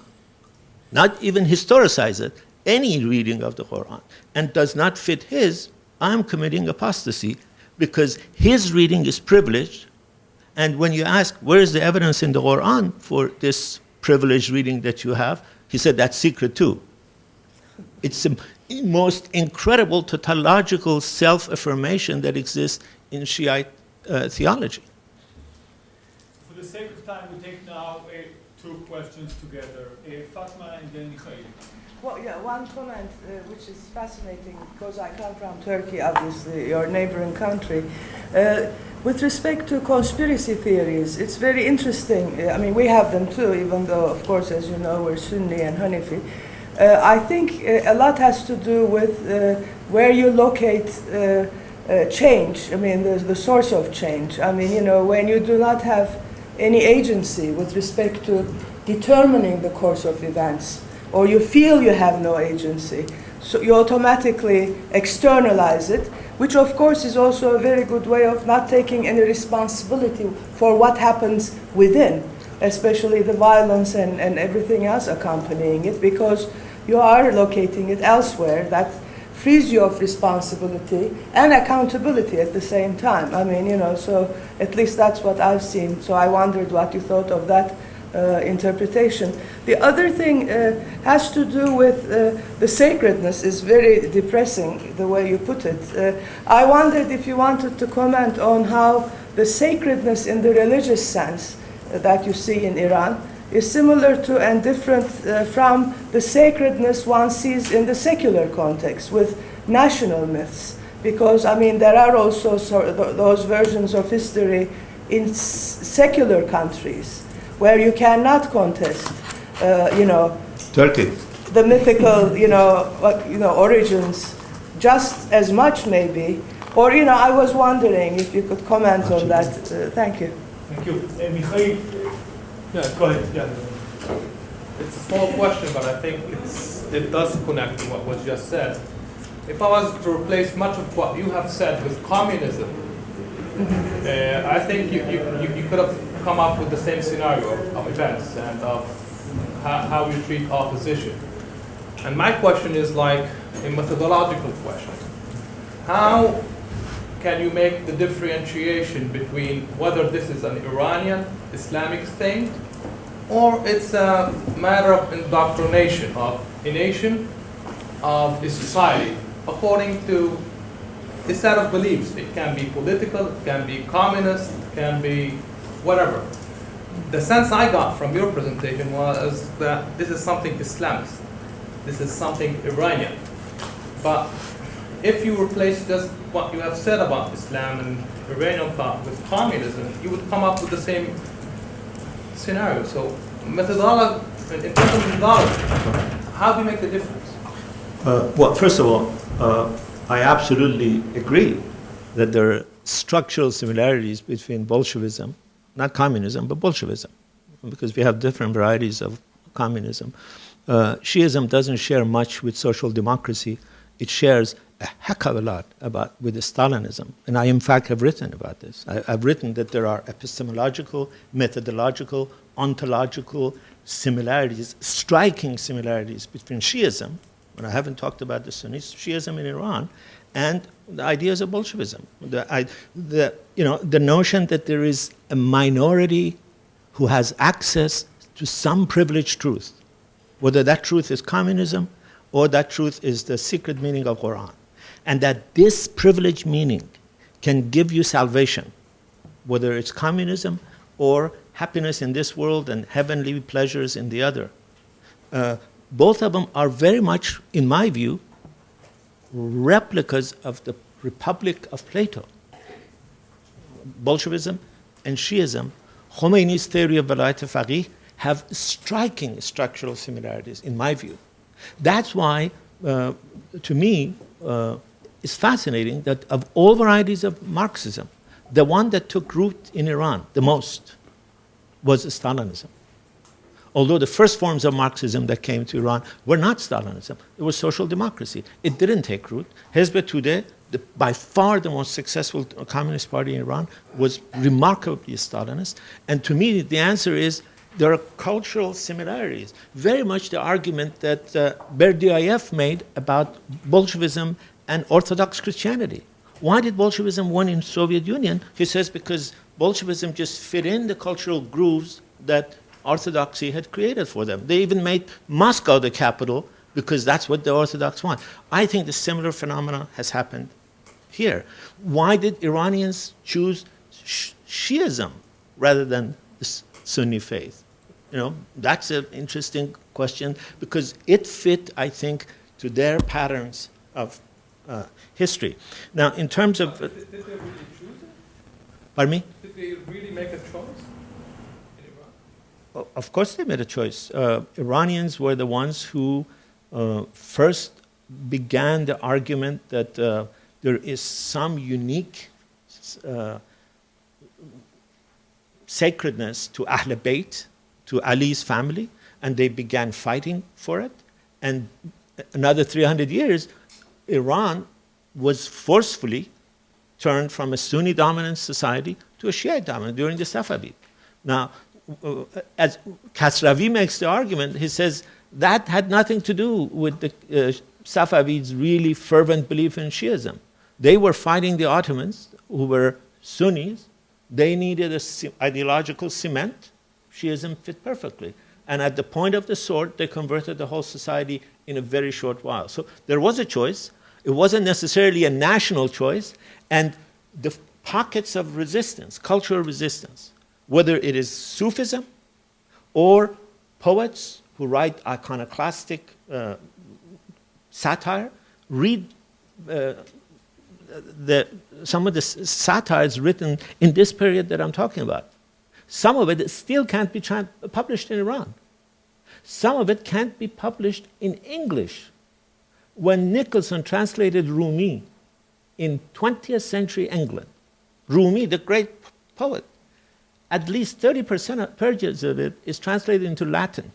not even historicize it, any reading of the Quran, and does not fit his, I'm committing apostasy because his reading is privileged. And when you ask, where is the evidence in the Quran for this privileged reading that you have? He said, that's secret too. It's the most incredible tautological self-affirmation that exists in Shiite theology. For the sake of time, we take now two questions together. Fatma and then Mikhail. Well, yeah, one comment which is fascinating because I come from Turkey, obviously, your neighboring country. With respect to conspiracy theories, it's very interesting. I mean, we have them too, even though, of course, as you know, we're Sunni and Hanafi. I think a lot has to do with where you locate change. I mean, the source of change. I mean, you know, when you do not have any agency with respect to determining the course of events, or you feel you have no agency, so you automatically externalize it, which of course is also a very good way of not taking any responsibility for what happens within, especially the violence and everything else accompanying it, because you are locating it elsewhere. That frees you of responsibility and accountability at the same time. I mean, you know, so at least that's what I've seen. So I wondered what you thought of that interpretation. The other thing has to do with the sacredness. Is very depressing the way you put it. I wondered if you wanted to comment on how the sacredness in the religious sense that you see in Iran is similar to and different from the sacredness one sees in the secular context with national myths. Because, I mean, there are also those versions of history in secular countries where you cannot contest, you know, Turkey, the mythical, you know, origins, just as much maybe. Or, you know, I was wondering if you could comment on that. Thank you. Thank you. Mikhail, yeah, go ahead. Yeah. It's a small question, but I think it does connect to what was just said. If I was to replace much of what you have said with communism, I think you could have come up with the same scenario of events and of how you treat opposition. And my question is like a methodological question. How can you make the differentiation between whether this is an Iranian Islamic thing or it's a matter of indoctrination of a nation, of a society, according to a set of beliefs? It can be political, it can be communist, it can be whatever. The sense I got from your presentation was that this is something Islamist, this is something Iranian. But if you replace just what you have said about Islam and Iranian thought with communism, you would come up with the same scenario. So methodology, in terms of methodology, how do you make the difference? Well, first of all, I absolutely agree that there are structural similarities between Bolshevism, not communism, but Bolshevism, because we have different varieties of communism. Shiism doesn't share much with social democracy. It shares a heck of a lot with Stalinism. And I, in fact, have written about this. I've written that there are epistemological, methodological, ontological similarities, striking similarities between Shiism, and I haven't talked about the Sunni Shiism in Iran, and the ideas of Bolshevism. The notion that there is a minority who has access to some privileged truth, whether that truth is communism or that truth is the secret meaning of Quran, and that this privileged meaning can give you salvation whether it's communism or happiness in this world and heavenly pleasures in the other. Both of them are very much, in my view, replicas of the Republic of Plato. Bolshevism and Shiism, Khomeini's theory of Velayat Faqih, have striking structural similarities, in my view. That's why, to me, it's fascinating that of all varieties of Marxism, the one that took root in Iran the most was Stalinism. Although the first forms of Marxism that came to Iran were not Stalinism, it was social democracy. It didn't take root. Hezb Tudeh, by far the most successful communist party in Iran, was remarkably Stalinist. And to me, the answer is there are cultural similarities. Very much the argument that Berdyaev made about Bolshevism and Orthodox Christianity. Why did Bolshevism win in Soviet Union? He says because Bolshevism just fit in the cultural grooves that Orthodoxy had created for them. They even made Moscow the capital because that's what the Orthodox want. I think the similar phenomena has happened here. Why did Iranians choose Shiism rather than the Sunni faith? You know, that's an interesting question because it fit, I think, to their patterns of history. Now, in terms of... Did they really choose it? Pardon me? Did they really make a choice in Iran? Of course they made a choice. Iranians were the ones who first began the argument that there is some unique sacredness to Ahl Bayt, to Ali's family, and they began fighting for it. And another 300 years, Iran was forcefully turned from a Sunni-dominant society to a Shiite-dominant during the Safavid. Now, as Kasravi makes the argument, he says that had nothing to do with the Safavids' really fervent belief in Shiism. They were fighting the Ottomans, who were Sunnis. They needed an ideological cement. Shiism fit perfectly. And at the point of the sword, they converted the whole society in a very short while. So there was a choice. It wasn't necessarily a national choice. And the pockets of resistance, cultural resistance, whether it is Sufism or poets who write iconoclastic satire, read some of the satires written in this period that I'm talking about. Some of it still can't be published in Iran. Some of it can't be published in English. When Nicholson translated Rumi in 20th century England, Rumi, the great poet, at least 30% of pages of it is translated into Latin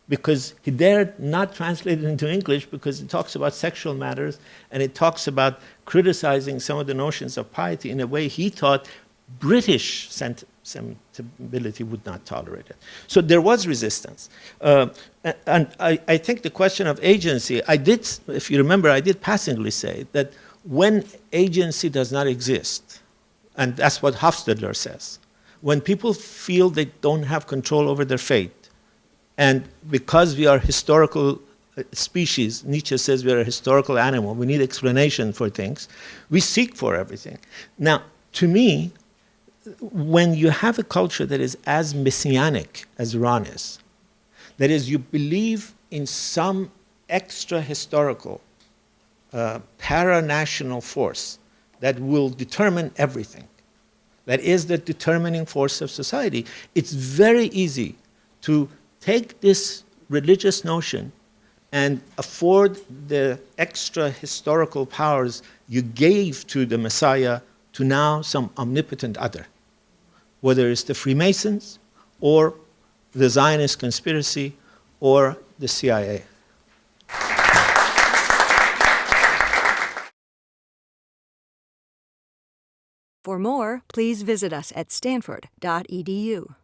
because he dared not translate it into English because it talks about sexual matters and it talks about criticizing some of the notions of piety in a way he thought British sensibility would not tolerate it. So there was resistance. And I think the question of agency, if you remember, I did passingly say that when agency does not exist, and that's what Hofstadler says, when people feel they don't have control over their fate, and because we are historical species, Nietzsche says we are a historical animal, we need explanation for things, we seek for everything. Now, to me, when you have a culture that is as messianic as Iran is, that is, you believe in some extra historical, para-national force that will determine everything, that is the determining force of society, it's very easy to take this religious notion and afford the extra historical powers you gave to the Messiah to now some omnipotent other, whether it's the Freemasons or the Zionist conspiracy or the CIA. For more, please visit us at stanford.edu.